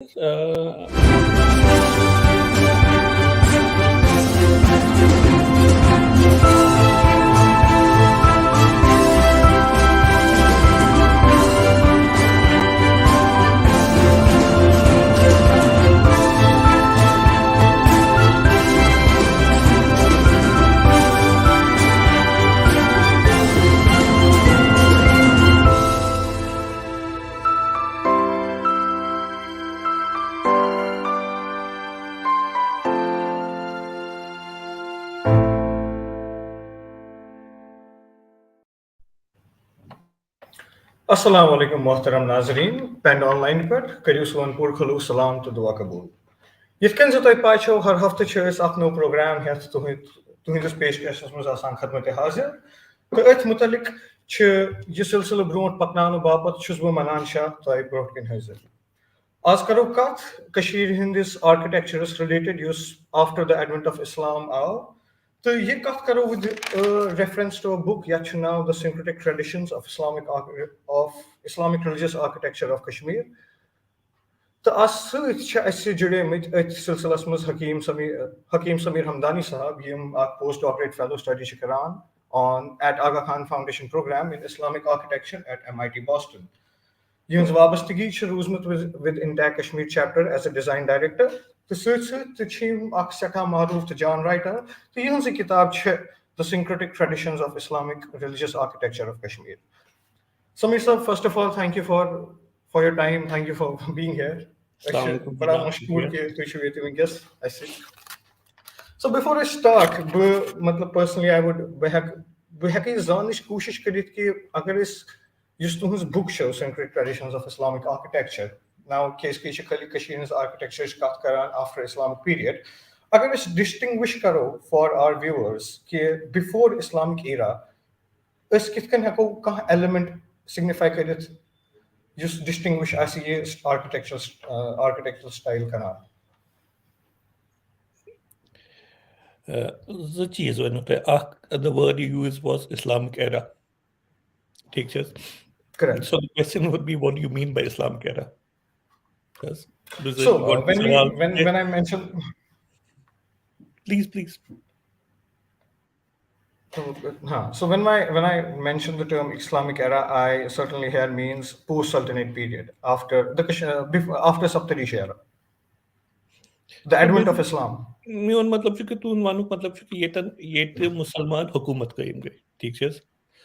Uh, Assalamu alaikum Muhtaram Nazreen, Pen Online Pet, Kariu Swanpur Khulu Salam to Dua Kabul. Yitken Zatoy Pacho, her Hafta Chairs Akno program, has to his space Kasmus Asan Khatmate Hazir. Earth Mutalik, Yusil Silabrunt Paknano Bapat, Chusbu Manansha, Toy Broken Hazir. Askaro Kat, Kashmir Hindis architecture is related use after the advent of Islam. So, ये बात करो with reference to a book Yachuna, The Syncretic Traditions of Islamic Religious Architecture of Kashmir. तो आज से ऐसे जुड़े में सिलसिला में Hakim Sameer Hamdani साहब ये post doctorate fellow study शिकरान on at Aga Khan Foundation program in Islamic architecture at MIT Boston. Yun's Wabastigi Sharuzmat with Intact Kashmir chapter as a design director. The search to Chim Aksaka Maruf to John Writer, the Yun's Kitab The Syncretic Traditions of Islamic Religious Architecture of Kashmir. Sameer sir, first of all, thank you for your time. Thank you for being here. But I'm guess I see. So before I start, personally, I would zanish kushish karit ki agar is used to his book show Syncretic Traditions of Islamic Architecture. Now, case Kashmir's architecture is cut karan after Islamic period. Agar is distinguish karo for our viewers कि before Islamic era, is kitkan hako kah element signify karit just distinguish as ये architectural style kana. the cheese when the word you used was Islamic era. Teachers. Correct. So the question would be, what do you mean by Islamic era? So when I mentioned, please. So when I mention the term Islamic era, I certainly here means post-Sultanate period after after Saptarish era, the advent of Islam. Main मतलब कि तू मानो मतलब कि ये मुसलमान हुकूमत करेंगे, ठीक है?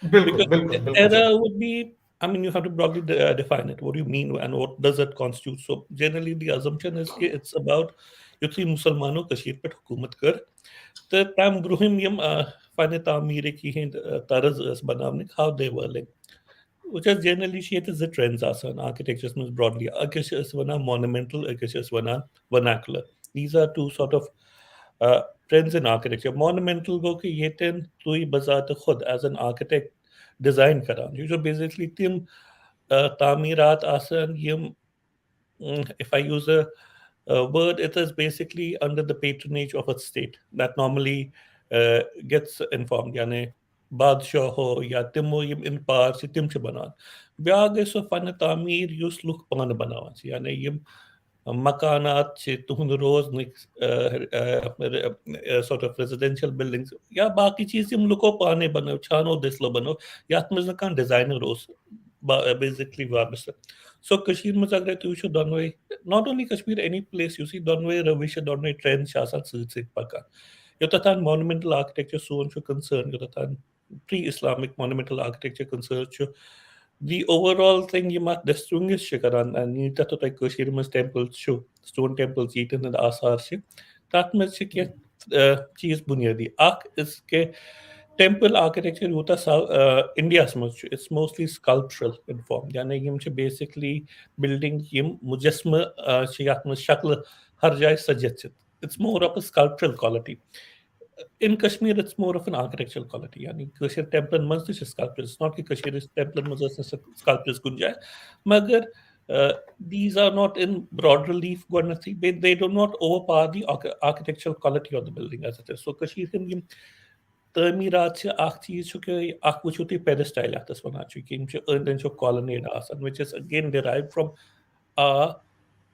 बिल्कुल. Era would be, I mean, you have to broadly define it. What do you mean and what does it constitute? So generally the assumption is that it's about युथी मुसलमानों कशीर पे हुकूमत कर तो तम ब्रुहिम यम फन तामीर की हिंद तरज बनावने how they were like, which is generally shit is the trends asan architectures means broadly akishas wana monumental akishas wana vernacular. These are two sort of trends in architecture. Monumental go कि ये ten तू बजात खुद as an architect design करान. You should basically tim तामीरात आसन यम if I use a word, it is basically under the patronage of a state that normally gets informed. यानी बादशाह हो या तिमो यम इन पार से तिम च बनान. ब्याह गए सो फन तामीर युस लुक पान बनावन यानी यम मकानात से तुहन रोज sort of residential buildings या बाकी चीज यम लुको पाने बनो छानो दिसलो बनो यात में kan designer रोज basically वाबस. So Kashmir में अगर तू शो दोनों not only Kashmir, any place you see दोनों रविश दोनों trend शासन से पका यो तथान monumental architecture so शो concern यो तथान pre-Islamic monumental architecture concern शो the overall thing you must distinguish shikaran and you to like Kashmir temples show stone temples eaten and asar shi that में से क्या चीज बुनियादी आक इसके temple architecture होता India it's mostly sculptural in form यानी यम से basically building यम मुजस्म शियात में शक्ल हर जाए सज्जित. It's more of a sculptural quality. In Kashmir, it's more of an architectural quality. Yani Kashmir temple must be sculptures. It's not that Kashmir temple must be sculptures kunjai. Magar these are not in broad relief. They do not overpower the architectural quality of the building as it is. So Kashmir can तमीरात से आख चीज छु कि आख वुचुती pedestal आतस वना छु कि इनसे colonnade आसन which is again derived from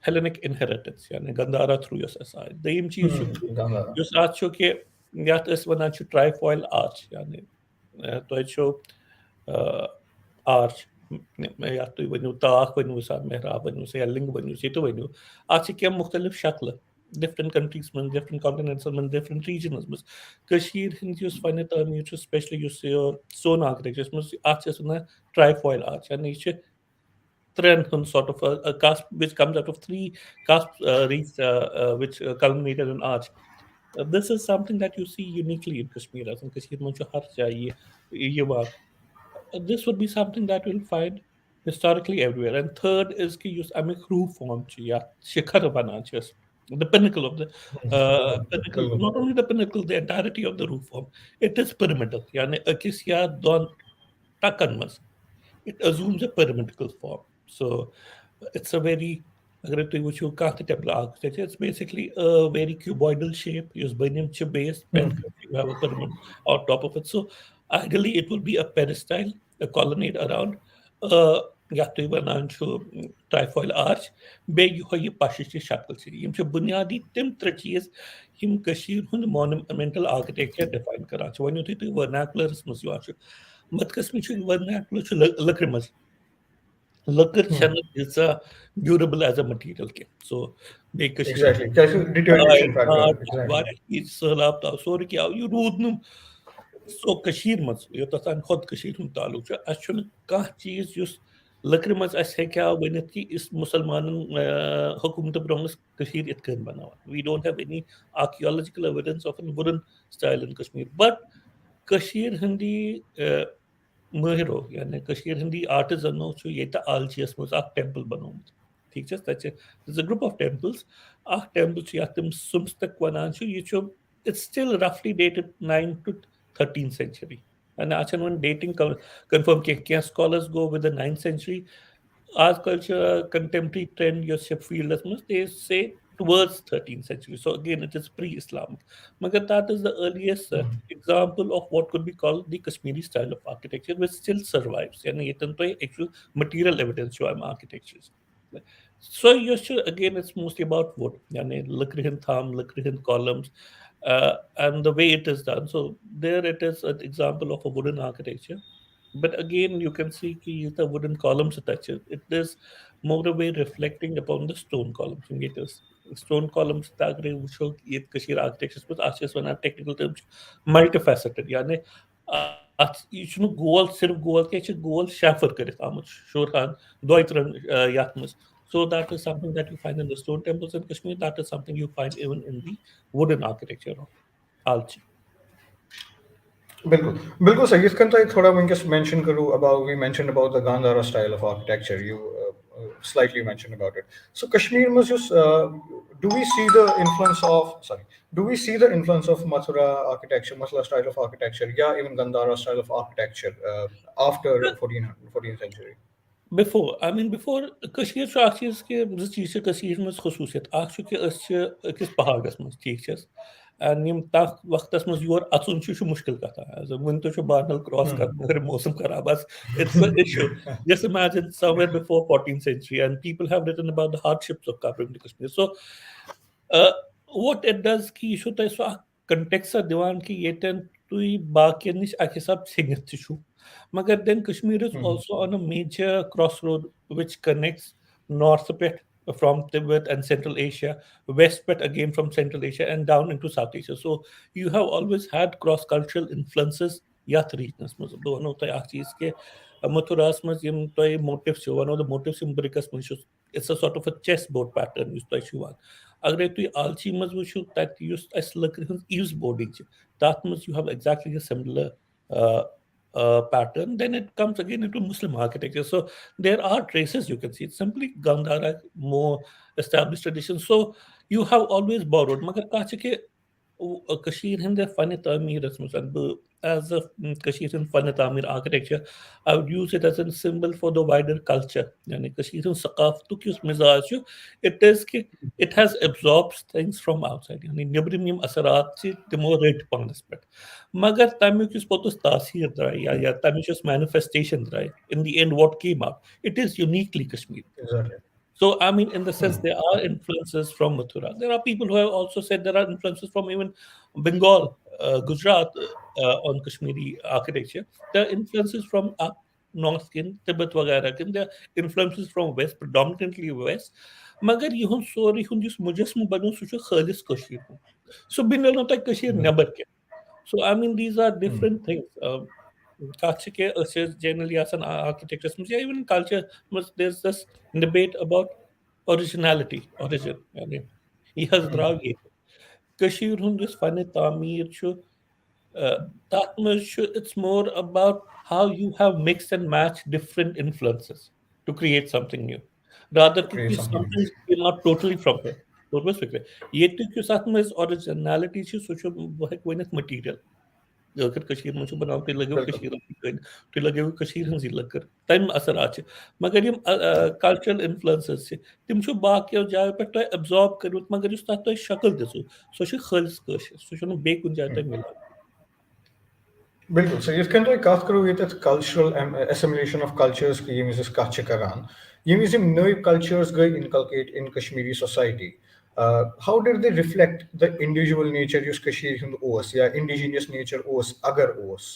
Hellenic inheritance, yani Gandhara through your society. Dayim cheese Gandhara. yus acho ke yat is vanan chu trifoil arch, yani to cho arch या तो वनु ताक वनु सा मेहराब वनु से लिंग वनु से तो वनु आज से क्या मुख्तलिफ शक्ल different countries में different continents में different regions में कश्मीर हिंदी उस फने ताम you especially you see stone architecture में आज से सुना trifoil arch यानी ये trend sort of a cusp which comes out of three cusps reefs which culminated in arch. This is something that you see uniquely in Kashmir. As in Kashmir में जो हर चाहिए ये बात this would be something that we'll find historically everywhere. And third is कि use Amik roof form ची या शिखर बना ची the pinnacle of the pinnacle, बिल्कुल not only the pinnacle, the entirety of the roof form. It is pyramidal. यानी अकिस या दोन टक्कन मस. It assumes a pyramidal form. So it's a very aggressive which you can't temple architecture. It's basically a very cuboidal shape. Use binium chip base, pen you have a pyramid on top of it. So ideally it will be a pedestal, a colonnade around या तो बनान छो ट्राइफॉइल arch bag हो ये पाशिश शक्ल से यम छ बुनियादी तिम त्र चीज यम कशीर हुन मॉन्यूमेंटल आर्किटेक्चर डिफाइन करा छ वनु थे वर्नाकुलर मस यो छ मत कस्म छ वर्नाकुलर छ लकड़ मस लकड़ छन is durable as a material के so बे कशीर Exactly. कैसे deterioration factor. Exactly. वारे की सलाब ता सोर क्या यू रूदनुम सो कशीर मस यो तसान खुद कशीर हुन तालुक छ अछन का चीज युस लकड़ मस अस हेक्या वनित कि इस मुसलमान हुकूमत ब्रोंगस कशीर इत कन बनावा we don't have any archaeological evidence of a wooden style in Kashmir but Kashir Hindi महरो यानी कशीर हिंदी आर्टिजनो छु ये ता आलचियस मस अक टेंपल बनोमत ठीक छ तच there's a group of temples अक टेंपल छु यातम सुमस्तक वनान छु ये छु it's still roughly dated 9 to 13th century and actually when dating confirm can scholars go with the 9th century as culture contemporary trend your ship field as much they say towards 13th century so again it is pre-islamic magar that is the earliest example of what could be called the Kashmiri style of architecture which still survives yani itan to actual material evidence show am architectures so you should again it's mostly about wood yani lakrihin tham lakrihin columns and the way it is done. So there it is an example of a wooden architecture. But again, you can see ki the wooden columns attached. It is more a way reflecting upon the stone columns. It is stone columns tagre wucho ये Kashir architecture but आशीष वना technical terms multifaceted यानी you should goal सिर्फ goal के goal shafer करे तामुच शोरखान दोइत्रन यातमस so that is something that you find in the stone temples in Kashmir. That is something you find even in the wooden architecture of Alchi. बिल्कुल बिल्कुल सही इसका तो थोड़ा वंकस mention करूं about we mentioned about the Gandhara style of architecture you slightly mentioned about it so Kashmir was just do we see the influence of Mathura architecture Mathura style of architecture yeah even Gandhara style of architecture after 14th century Before Kashmir छ अक्ष चीज के जिस चीज से कशीर में खसूसियत अक्ष कि अकिस पहाड़स में ठीक छस and यम तक वक्तस में योर अचुन छ मुश्किल कथा as when to बादल क्रॉस कर मगर मौसम खराब बस it's an issue just imagine somewhere before 14th century and people have written about the hardships of covering the Kashmir so uh, what it does कि यह तो सो context दिवान कि ये टन तुई बाकी निश अके सब सिंगत छु मगर then Kashmir is also on a major crossroad which connects north pet from Tibet and Central Asia, west pet again from Central Asia and down into South Asia. So you have always had cross-cultural influences yath regions में दोनों तो एक चीज के मथुरास में यम तो motifs one of the motifs in Brickus it's a sort of a chessboard pattern used to one. अगर तु आलची मज वुचु that used as look use boarding that much you have exactly a similar uh, pattern, then it comes again into Muslim architecture. So there are traces you can see. It's simply Gandhara, more established tradition. So you have always borrowed. मगर काचे के Kashir Hind Fun Tamir as a Kashir Hind Fun Tamir architecture, I would use it as a symbol for the wider culture. Yani Kashir Hind Saqaf to kyus mizaj it is कि it has absorbed things from outside. Yani Nibrim Asarat the more rate upon aspect. Magar Tamik is potus tasir dry, ya Tamik manifestation dry. In the end, what came out, it is uniquely Kashmiri. exactly So, I mean, in the sense, there are influences from Mathura. There are people who have also said there are influences from even Bengal, Gujarat, on Kashmiri architecture. There are influences from up north in Tibet वगैरह के. There are influences from west, predominantly west. मगर यहूं sorry हुन जिस मुजस्म बनो सुच खालिस कशीर हूं. So been no तक Kashir neber के. So I mean these are different things. Kachike is generally as an architecture, yeah, even culture, there's this debate about originality, origin. I mean, he has dragi. Kashir hundis fane tamir chu. That much it's more about how you have mixed and matched different influences to create something new. Rather to कि create something something new. not totally from here. तो बस फिक्र है ये तो क्यों साथ में originality चीज सोचो वो है कोई ना material अगर कशीर मुझे बनाते लगे बिल्कुल कशीर तो लगे कशीर हंसी लगकर टाइम असर आचे मगर यम कल्चरल इन्फ्लुएंसेस से तिम छु बाकी जाय पे तो एब्जॉर्ब करू मगर उस तत शक्ल दसु सो छ खालिस कश सो छ बे कुन जाय तो मिला बिल्कुल सो यथ कन तो कत करो ये कल्चरल assimilation of cultures की यम इस कत छ करान यम इस नई cultures गई inculcate in Kashmiri society. How did they reflect the individual nature yus Kashmir hund os या indigenous nature os agar os?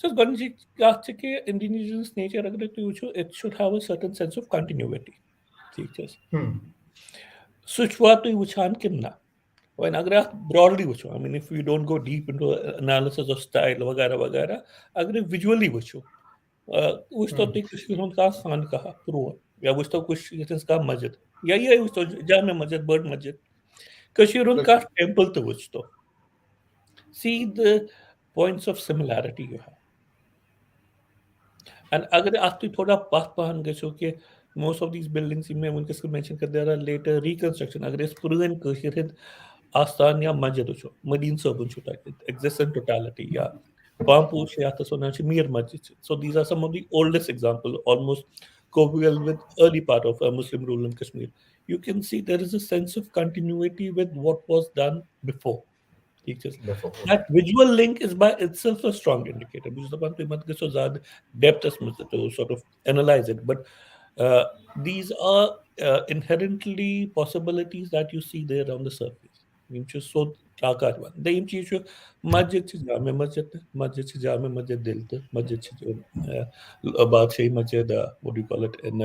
so गणजी कत के इंडिजिनियस नेचर अगर तो वुचो it should have a certain sense of continuity ठीक है सो छ वा तो वुचान किन्ना when agar broadly wucho, I mean if we don't go deep into analysis of style वगैरह वगैरह अगर visually wucho वुच तो कश्मीर हूं का सान कहा प्रो या वुच तो कुछ यथस का मस्जिद या ये वुच तो जामे मस्जिद बड़ मस्जिद कश्मीर हूं का बिल्कुल टेंपल तो वुच तो see the points of similarity you have and agar aap thoda path pahan गसो के most of these buildings में उनके mention कर there are later reconstruction अगर इस पुरान कश्मीर Astan या मस्जिद वुचो मदीन सबन छु it exists in totality या Pampur Shayata Sonachi Mir Masjid. So these are some of the oldest examples, almost coeval with early part of Muslim rule in Kashmir. You can see there is a sense of continuity with what was done before. Teachers. therefore That visual link is by itself a strong indicator. Because the one thing so depth to sort of analyze it. But these are inherently possibilities that you see there on the surface. Which is so ताकत one the यम चीज मस्जिद जामे मस्जिद जामे मस्जिद दिल तो मस्जिद बादशाही मस्जिद what do call it in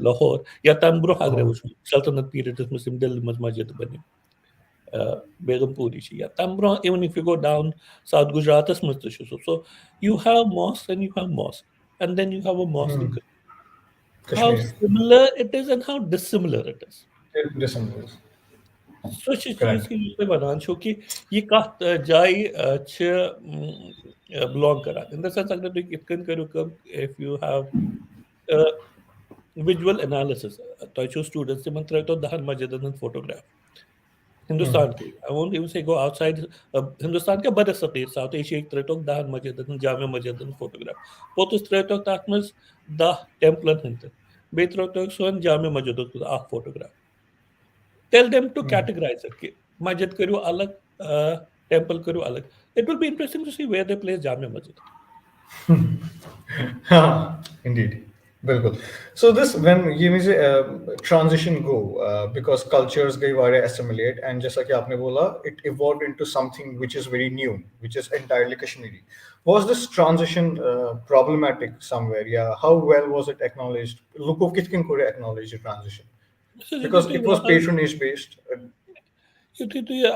Lahore या तम ब्रो अगर वो सल्तनत पीरियड मुस्लिम दिल मस्जिद बने बेगमपुरी या तम bro even if you go down south Gujarat मस्जिद सो you have mosque and you have mosque and then you have a mosque in how Kashmir similar it is and how dissimilar it is. December Such a चीज correct की यूं बनान छो कि ये कत जाय belong करा in the sense अगर तुम इतकन करू कम if you have uh, visual analysis तो छो students से मंत्र तो दहन मजदन photograph हिंदुस्तान के I won't even say go outside Hindustan के बड़े सतीर साउथ एशिया एक तरह तो दहन मजदन जामे मजदन photograph पोतुस तरह तो ताकमस दा टेम्पलन हिंद बेतर तो सोन जामे मजदन आ photograph tell them to categorize it. Masjid करो अलग, temple करो अलग. It will be interesting to see where they place Jamia Masjid. Indeed. Bilkul. So this when you mean transition go because cultures gave assimilate and just like आपने बोला it evolved into something which is very new which is entirely Kashmiri. Was this transition problematic somewhere? Yeah. How well was it acknowledged? Look of kitkin kore acknowledge the transition So because it was patronage based. तो ये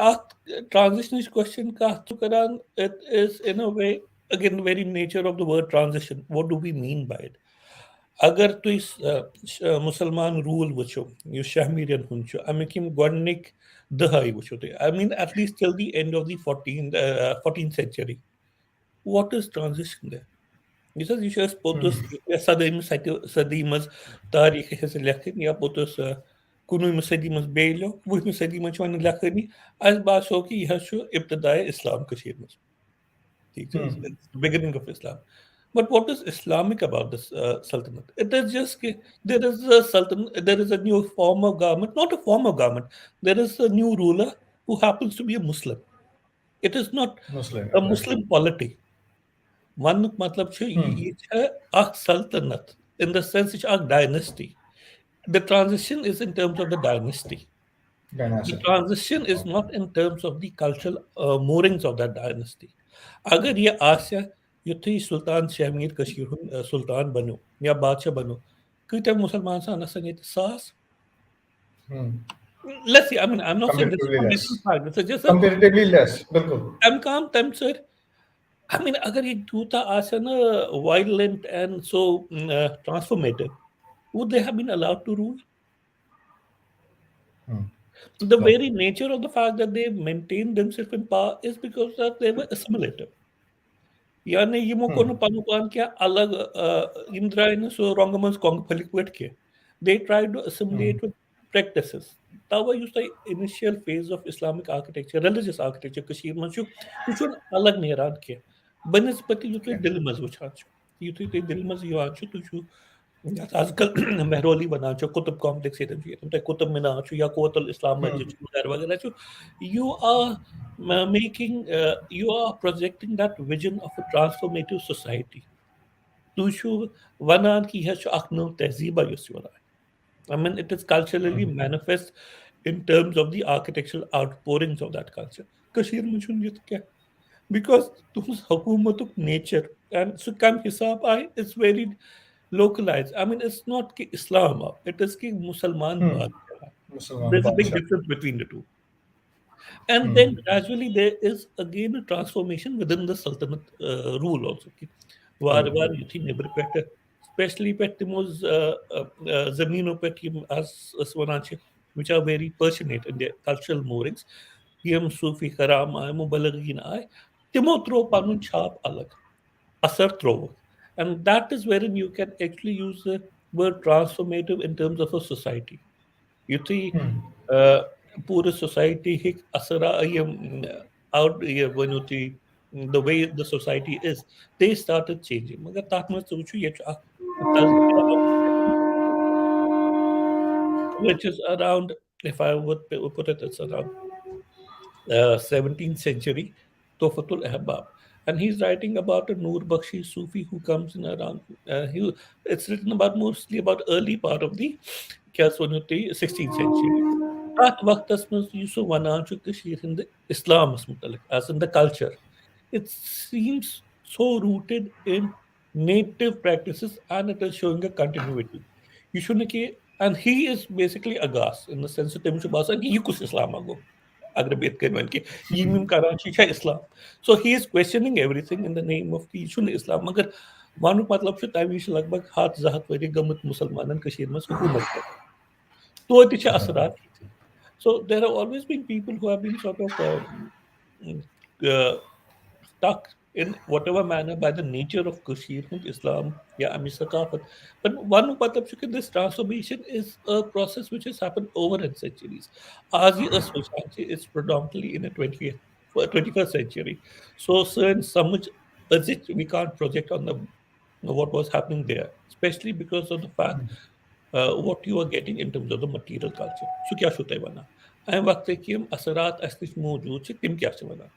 transitionist question का तो करान it is in a way again very nature of the word transition. What do we mean by it? अगर तो इस मुसलमान rule वचो यु शहमीरियन हुंचो अमिकिम गोडनिक दहाई वचो तो I mean at least till the end of the 14th century. What is transition there? Because you should potus sadimas tarikh his lekin ya potus kunu sadimas beilo वो sadimas one lekhani as baso ki यह show इब्तदाए इस्लाम कशीर में ठीक है it's the beginning of Islam. But what is Islamic about this sultanate? It is just there is a sultan, there is a new form of government, not a form of government. There is a new ruler who happens to be a Muslim. It is not Muslim, a right. Muslim polity. One matlab ये है एक सल्तनत in the sense it's a dynasty The transition is in terms of the dynasty. The Dynasty. transition is not in terms of the cultural moorings of that dynasty. अगर ये आशा युथी सुल्तान शहमीर कशीर सुल्तान बनो या बादशाह बनो कईटा मुसलमान सान आसान ये सास. Hmm. Let's see, I mean, I'm not saying this is Comparatively conditional less. fact. This is just a Comparatively less. Bilkul. I'm calm, I'm sir. I mean, अगर ये दूता आसान violent and so transformative, would they have been allowed to rule? Hmm. The No. very nature of the fact that they maintained themselves in power is because that they were assimilative. Yani yimo Hmm. kono panukan kya alag Indra in so rongamans kong ke. They tried to Hmm. assimilate with practices. Tawa used the initial phase of Islamic architecture, religious architecture, Kashmir Manchu, which one alag niran ke. Banispati you to Okay. dilmas which hanchu. You to dilmas you hanchu to आजकल मेहरौली बना छो Qutub complex ये तंजी तुम ते कुतुब मीनार छो या कोतल इस्लाम Hmm. मस्जिद छो वगैरह वगैरह छो you are making you are projecting that vision of a transformative society tu shu wanan ki has akno tehziba yuswara. I mean, it is culturally Hmm. manifest in terms of the architectural outpourings of that culture. Kashmir mein shun yet kya? Because तुम हुकूमत nature and so kam hisab I it's very localized. I mean, it's not ki Islam, it is ki Musalman Hmm. Badshah. Muslim There's a big Badshah. difference between the two. And Hmm. then gradually there is again a transformation within the Sultanate rule also. Ki Rule. var yuthi nebr pet, especially pet timos zamino pet as wananche, which are very passionate in their cultural moorings. Yem Sufi karam ay mubalagin ay, timo throw panun chap alag. Asar throw. And that is wherein you can actually use the word transformative in terms of a society. You see, Hmm. uh, poor society hik asara out when you see the way the society is, they started changing. Magar tat mas sochu ye which is around, if I would put it, it's around 17th century, Tofatul Ahbab. And he's writing about a Noor Bakshi Sufi who comes in around, it's written about mostly about early part of the क्या सोचते 16th century. At वक्त में Yusuf वनाचु Kashir in the Islam as in the culture. It seems so rooted in native practices and it is showing a continuity. You shouldn't and he is basically aghast in the sense that he kus Islam ago. Agrabet Kerman ki yimim Karachi cha Islam. So he is questioning everything in the name of ki shun Islam. Magar मानुक मतलब छ तमी लगभग हाथ जहत worry गमत मुसलमानन कशीर मस हुकूमत कर तो it is असरात थी. So there have always been people who have been sort of uh, stuck in whatever manner by the nature of Kashmir and Islam, yeah, I mean, Sakafat. But one matlab chunki this transformation is a process which has happened over in centuries. As a society is predominantly in the 20th, 21st century. So certain so much as it we can't project on the what was happening there, especially because of the fact what you are getting in terms of the material culture. So क्या होता है बना? I'm वक्त है कि हम असरात असलिश मौजूद से तिम क्या से बना?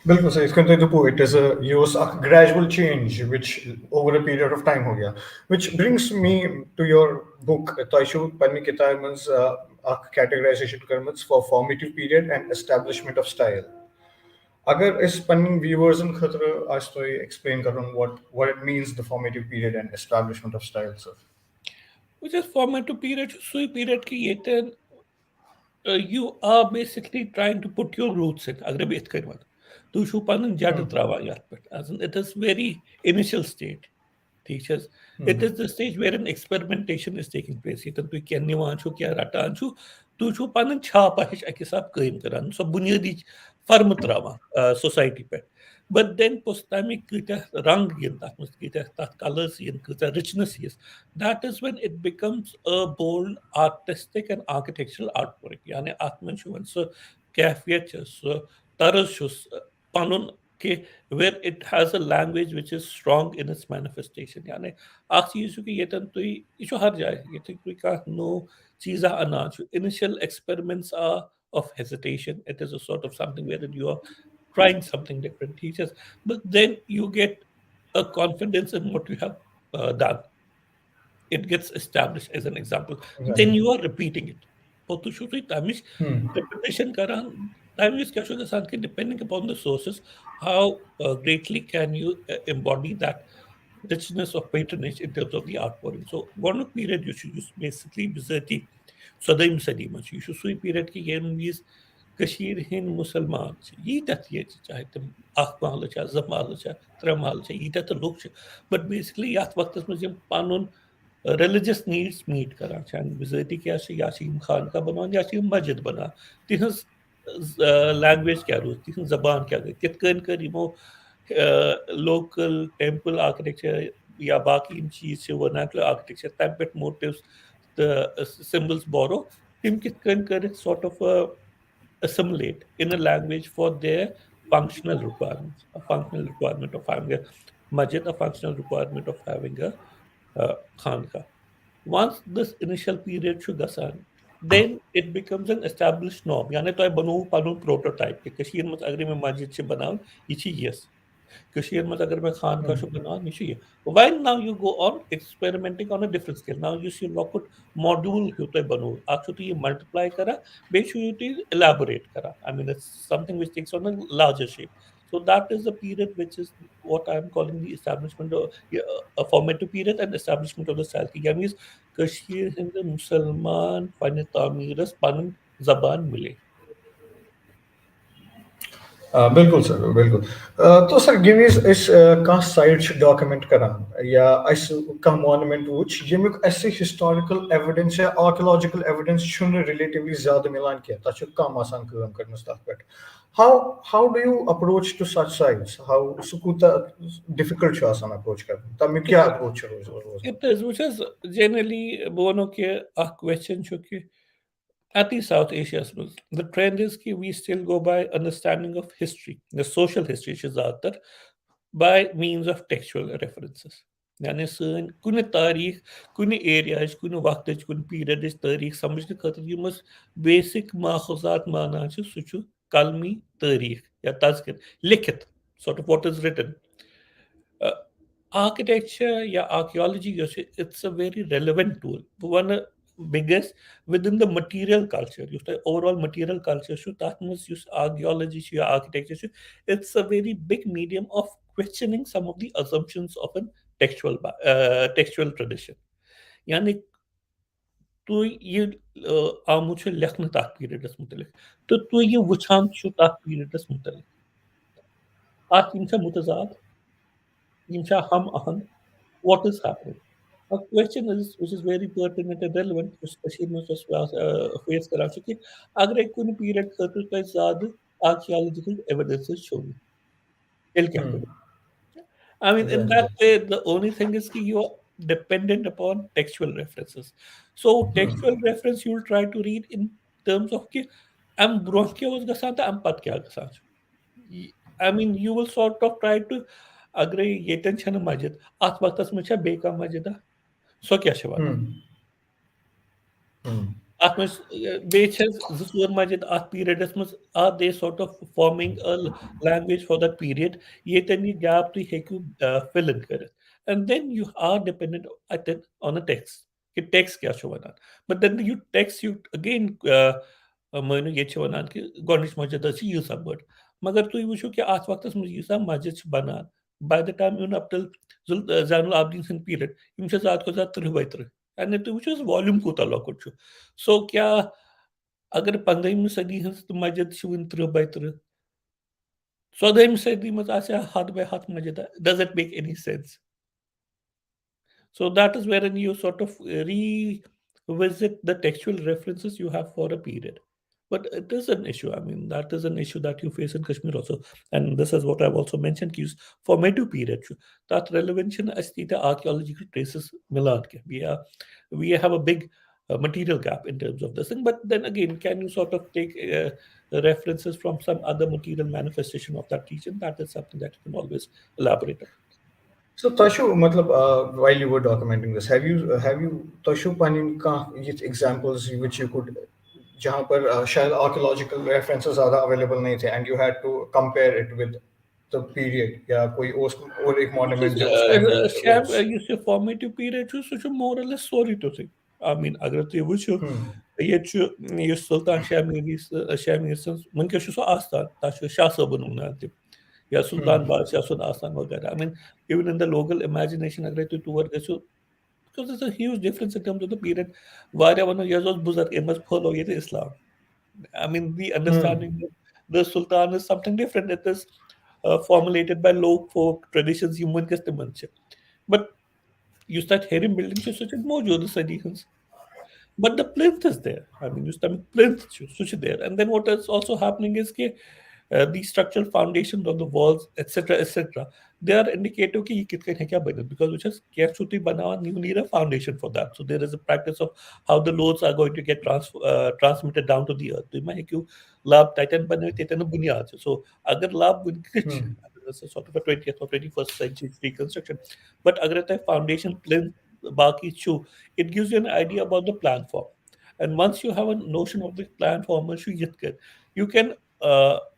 बिल्कुल सही इसको तो it is a use a gradual change which over a period of time हो गया which brings me to your book तोइशु पन्नी किताब में a categorization करमत्स for formative period and establishment of style अगर इस पन्नी viewers इन खतर आज तो explain करूँ what it means the formative period and establishment of style sir. Which is formative period, sui period की ये then you are basically trying to put your roots in. अगर बेत कर मत, तो शु पानन जाट Hmm. त्रावा यार but as in it is very initial state. Teachers, it Hmm. is the stage where an experimentation is taking place. It is क्या निवांशु क्या रटांशु तो शु पानन छापा हिश अके साथ कईम करान so बुनियादी फर्म त्रावा society पे. But then postami kita rang yin tat mus kita tat colors yin kita richness is that is when it becomes a bold artistic and architectural outpouring. Yani atman shuvan so kafiyat so tarashus panun ke where it has a language which is strong in its manifestation. Yani aksi isu ki yetan tui isu har jaye yetan tui ka no cheeza anaj. Initial experiments are of hesitation. It is a sort of something wherein you are trying something different teachers but then you get a confidence in what you have done it gets established as an example. Then Exactly. you are repeating it. Repetition karan, depending upon the sources, how greatly can you embody that richness of patronage in terms of the outpouring. So, one period you should use basically bizarrely. Sadaim Sadimas. You should see period ki yen is Kashmir hin Musalman. Ye that ye chahe tum Akmal cha, Zamal cha, Tramal cha, ye that look. But basically, yat waqtas mein jab panun religious needs meet करा चाहे विज़िटी क्या से यासीम खान का बना यासीम मस्जिद बना तिहस language क्या रूस तिहस ज़बान क्या गई कितकन कर यमो local temple architecture या बाकी इन चीज़ से vernacular architecture template motifs the symbols borrow तिम कितकन कर sort of assimilate in a language for their functional requirements, a functional requirement of having a masjid, a functional requirement of having a khanka. Once this initial period should gasan, then it becomes an established norm. Yani to I banu panu prototype. कि कश्मीर में अगर मैं मस्जिद से बनाऊं, ये चीज़ yes. Kashmir mein agar main Khan ka should bana nishi hai. While now you go on experimenting on a different scale. Now you see what module hote bano. Actually you multiply kara, basically you elaborate kara. I mean it's something which takes on a larger shape. So that is the period which is what I'm calling the establishment of a formative period and establishment of the style. That means Kashmir Hind Musalman Pan Tamiras Pan Zaban Mile. बिल्कुल sir बिल्कुल तो sir give इस कहाँ site document करान या इस कहाँ monument वुच यमुक ऐसे हिस्टोरिकल एविडेंस या आर्कियोलॉजिकल एविडेंस छुन रिलेटिवली ज्यादा मिलान किया ताकि कम आसान काम करना तथ पे how do you approach to such sites how सुकूता difficult छ आसान approach करना तब क्या approach rose It is, which is generally one of a question at the South Asia, the trend is that we still go by understanding of history, the social history, by means of textual references. यानी सन कुन तारीख कुन area कुन वक्त कुन period तारीख समझने खतर यमस बेसिक माखुजात माना सह कलमी तारीख या तज़किर लिखित sort of what is written. Uh, Architecture, yeah, archaeology, it's a very relevant tool. One biggest within the material culture, the overall material culture, that means use archaeology, architecture. It's a very big medium of questioning some of the assumptions of an textual tradition. Yani tu ये आमुच लेखन तथ periods मुतलिक तो तु ये वुछान छु तथ periods मुतलिक अत यम मुतजाद यम हम ahand, what is happening. A question is, which is very pertinent and relevant, especially in this face Karachi कि अगर एक कोई period खतर का ज़्यादा archaeological evidences shown, इल क्या करें? I mean, in that way, the only thing is that you are dependent upon textual references. So, textual reference you will try to read in terms of कि am bronch क्या was गसान था am पत क्या गसान. I mean, you will sort of try to अगर ये tension मस्जिद आस workers में बेका मस्जिद सो क्या वनान at much beaches Zusur Majid at period are they sort of forming a language for that period, yet any gap to heku fill in kare. And then you are dependent on a text. कि text क्या छो वनान. But then you text you again मैंने ये छो वनान कि गणेश मस्जिद अच्छी use अबर्ड. मगर तो ये वुशो कि आज वक्त मुझे यूज़ मस्जिद बनान. By the time you up till Zainul Abidin sin period, you must have को ज़ात तरह बैतर. And तो वुशो volume को ताला कुछ. So क्या अगर 15वीं सदी हंस तो मस्जिद छ वन 3 by 3 14वीं सदी में आसे हाथ by हाथ मस्जिद does it make any sense? So that is wherein you sort of revisit the textual references you have for a period. But it is an issue. I mean, that is an issue that you face in Kashmir also. And this is what I've also mentioned, use formative period. That relevance as the archaeological traces Milan. We have a big material gap in terms of this thing. But then again, can you sort of take references from some other material manifestation of that region? That is something that you can always elaborate upon. So Tashu, matlab, while you were documenting this, have you Tashu panin ka examples which you could जहाँ पर शायद archaeological references ज़्यादा available नहीं थे and you had to compare it with the period या कोई और एक Which is monument जो उसका effect Sham, उस you say formative period, so more or less sorry to say. I mean, agar tu wuchu, ye chu, you Sultan Shamir since Munkesh so Astan, Tashu Shah Sabun Unati, Ya Sultan Badsha Sun Astan Vagara. I mean, even in the local imagination, agar tu toward this, because there's a huge difference in terms of the period. Why one years old Buzar must follow it Islam. I mean, the understanding of the Sultan is something different. It is formulated by folk traditions, human custom. But you start hearing buildings जो सोचे मौजूद सदियों but the plinth is there. I mean, you start plinth which is there, and then what is also happening is that the structural foundations on the walls, etc., etc., they are indicative कि ये कितने हैं क्या बने because which is carefully बनावा, you need a foundation for that. So there is a practice of how the loads are going to get transmitted down to the earth. तो मैं क्यों lab titan बने titan बुनियाद है. So अगर lab बुनियाद this is sort of a 20th or 21st century reconstruction. But अगर it है foundation plinth बाकी chu, it gives you an idea about the plan form. And once you have a notion of the plan form, you can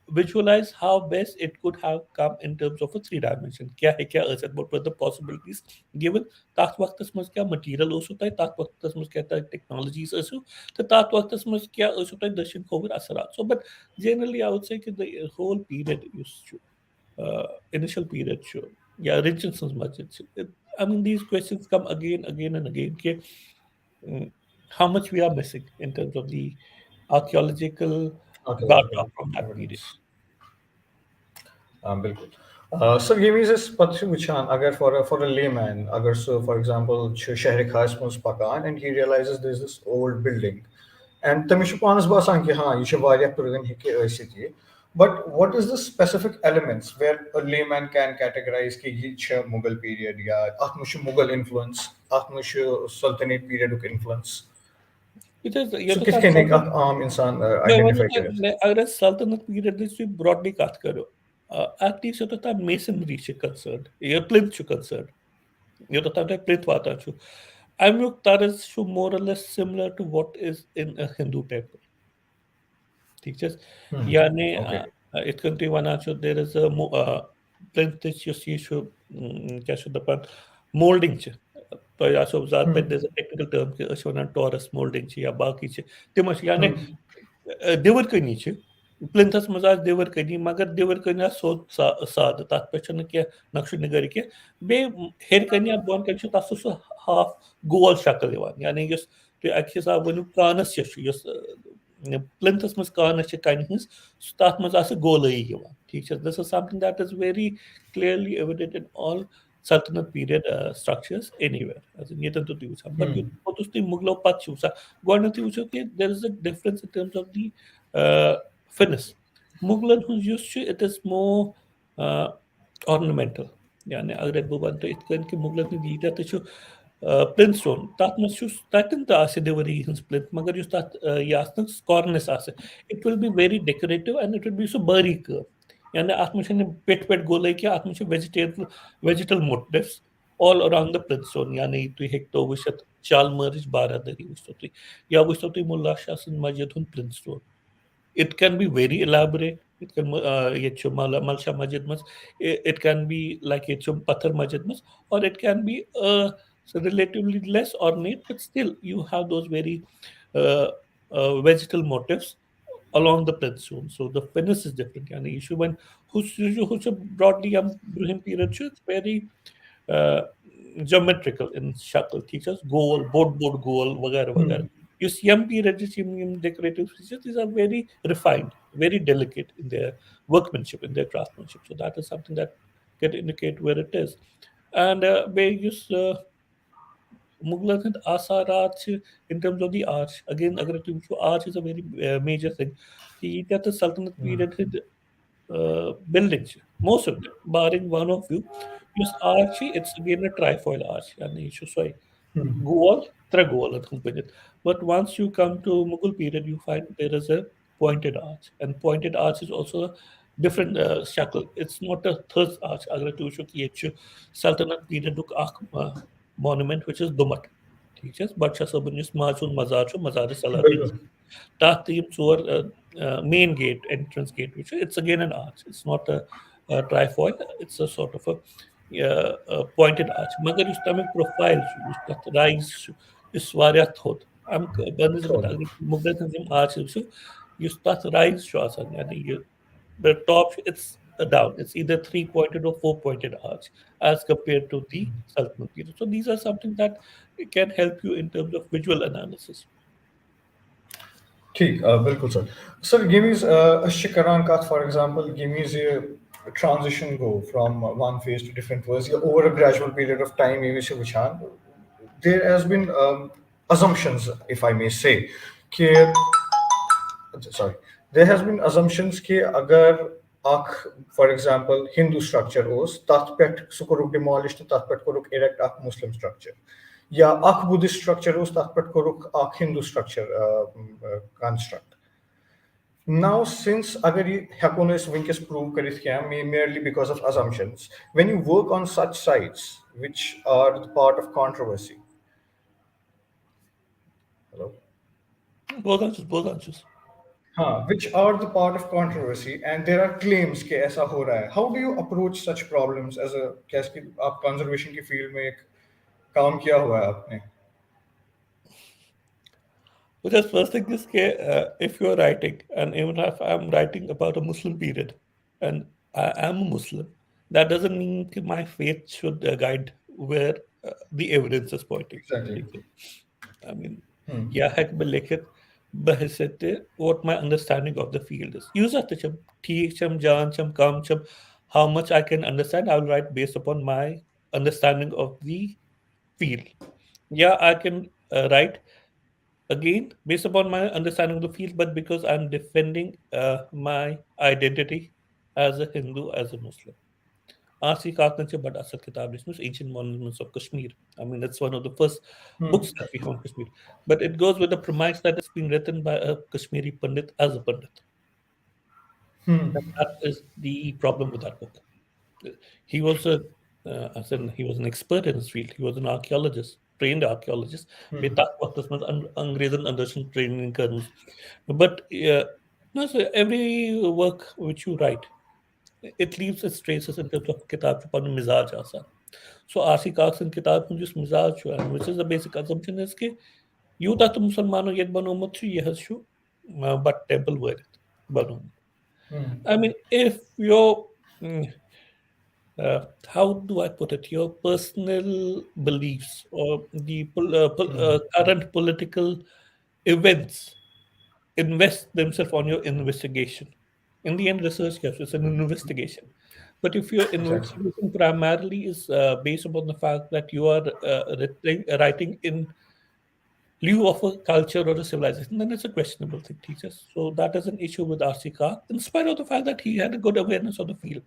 visualize how best it could have come in terms of a three dimension. क्या है क्या asset, what were the possibilities given? तात workers में क्या material हो सकता है, तात वक्तस में क्या technologies असु, तो तात वक्तस में क्या हो सकता है दर्शन खोवर असरात. So, but generally, I would say that the whole period used to initial period show. Yeah, Richardson's budget. I mean, these questions come again, again, and again. How much we are missing in terms of the archaeological data archaeological from that period. evidence. बिल्कुल sir ये means पता वुचान अगर for a layman अगर so for example शहर खास मज पकान and he realizes there's this old building and तमिश पानस बासान कि हाँ ये वारिया पुरान हिके ऐसित ये but what is the specific elements where a layman can categorize कि ये छ Mughal period या आत्मश Mughal influence आत्मश Sultanate period of influence Because so किस कहने का आम इंसान identify करे अगर सल्तनत पीरियड से broadly बात करो, at least तो था masonry से concerned, या plinth से concerned, ये तो था plinth वाता छू. I'm look that is more or less similar to what is in a Hindu temple. ठीक है, यानी okay it can be one answer. There is a plinth which you see should क्या should the molding च. तो या सब ज़ात पे there's a technical term कि अशोक ना torus molding च या बाकी च. तिमश यानी दिवर कनी च. प्लिंथस मजाज दिवर कनी मगर दिवर कनी सोद साद तात पे छन के नक्श निगर के बे हेर कनी बोन कनी तस सो हाफ गोल शक्ल यवान यानी यस तो अक हिसाब वनु कानस छ यस प्लिंथस मज कानस छ कनी हस तात मज आसे गोलई यवान ठीक छ. This is something that is very clearly evident in all Sultanate period structures anywhere. As in yetan to use. But you put to the Mughal pat chusa. Gwana to use there is a difference in terms of the finish. Mughal who's used to it is more ornamental. Yani अगर वो बनता है इतकन कि मुगलों ने दी जाते जो plinth stone तात में जो ताकन ता आसे देवरी हिंस प्लिंथ मगर जो तात यास्टन स्कॉर्नेस आसे it will be very decorative and it will be so barik. Yani atmışın pet golay ki atmışın vegetal motifs all around the plinth stone. Yani tu hekto vuşat Chalmers baradari vuştu. Ya vuştu Mullah Shah'ın Majidun plinth stone. It can be very elaborate. It can Malsha Majid mas. It can be like Pathar Majid mas, or it can be so relatively less ornate, but still you have those very uh, vegetal motifs along the plinth stone. So the finish is different. Yani issue when who's broadly Brahim period it's very uh, geometrical in shakl. Teachers goal, board goal, वगैरह वगैरह. You see period decorative features, these are very refined, very delicate in their workmanship, in their craftsmanship. So that is something that can indicate where it is. And they use Mughal and Asarat in terms of the arch. Again, arch is a very major thing. He got the Sultanate period buildings, most of them, barring one of few. Use arch, it's again a trifoil arch. Yani issue sorry. Goal, goal at home. But once you come to Mughal period, you find there is a pointed arch, and pointed arch is also a different shackle. It's not a third arch. अगर तू show कि ये Sultanate period look monument which is Dumat. ठीक है, बादशाह सबन इस माचुन मजार छो मजार सलातीन. बिल्कुल That team main gate, entrance gate, which it's again an arch. It's not a trefoil. It's a sort of a pointed arch. मगर उस तमिक profile छु, उस तथ rise छु, इस वारियात थोद. I'm बंदिश बट Thod. अगर मुगल तंजिम arch छु, उस तथ rise छु आसान. यानी ये the top it's down. It's either three-pointed or four-pointed arch as compared to the Sultanate period. So these are something that can help you in terms of visual analysis. ठीक बिल्कुल sir sir गिमीज अच्छी करान का for example गिमीज ये transition go from one phase to different phase yeah, over a gradual period of time ये से विचार there has been assumptions if I may say कि sorry there has been assumptions कि अगर अख for example Hindu structure ओस तथ पेट सु करुक demolish तथ पेट करुक erect अख Muslim structure या अख Buddhist structure ओस तथ पेट करुक अख Hindu structure construct. Now, since agar ye hekon is winkes prove karit kya merely because of assumptions, when you work on such sites which are the part of controversy, hello, Both answers. which are the part of controversy, and there are claims ke aisa ho raha hai. How do you approach such problems as a क्या इसकी आप conservation की field में एक काम किया हुआ है आपने? Because first thing is, if you're writing, and even if I'm writing about a Muslim period, and I am a Muslim, that doesn't mean that my faith should guide where the evidence is pointing. Exactly. Okay. I mean, yeah, heck, but what my understanding of the field is. Use that cham, theek cham, jaan cham, kam cham, how much I can understand, I'll write based upon my understanding of the field. Yeah, I can write again based upon my understanding of the field, but because I'm defending my identity as a Hindu, as a Muslim. Asi Kaknanche but Asad Kitab is Ancient Monuments of Kashmir. I mean, that's one of the first books that we have on Kashmir. But it goes with the premise that it's been written by a Kashmiri Pandit as a Pandit. That is the problem with that book. He was as in, he was an expert in his field. He was an archaeologist, trained archaeologist. बेताक वक्त उसमें अंग्रेजन अंदर्शन training करने. But no, so every work which you write, it leaves its traces in terms of किताब पर मिजाज आसा. So आसी काक्सन किताब में जिस मिजाज जो है, which is the basic assumption is कि यूता तो मुसलमानों ये बनोमत छु यह छु, but temple worth बनोमत. I mean, if you're how do I put it? Your personal beliefs or the current political events invest themselves on your investigation. In the end, research, yes, it's an investigation. But if your Exactly. investigation primarily is based upon the fact that you are writing in lieu of a culture or a civilization, then it's a questionable thing, teachers. So that is an issue with R.C. Kar, in spite of the fact that he had a good awareness of the field.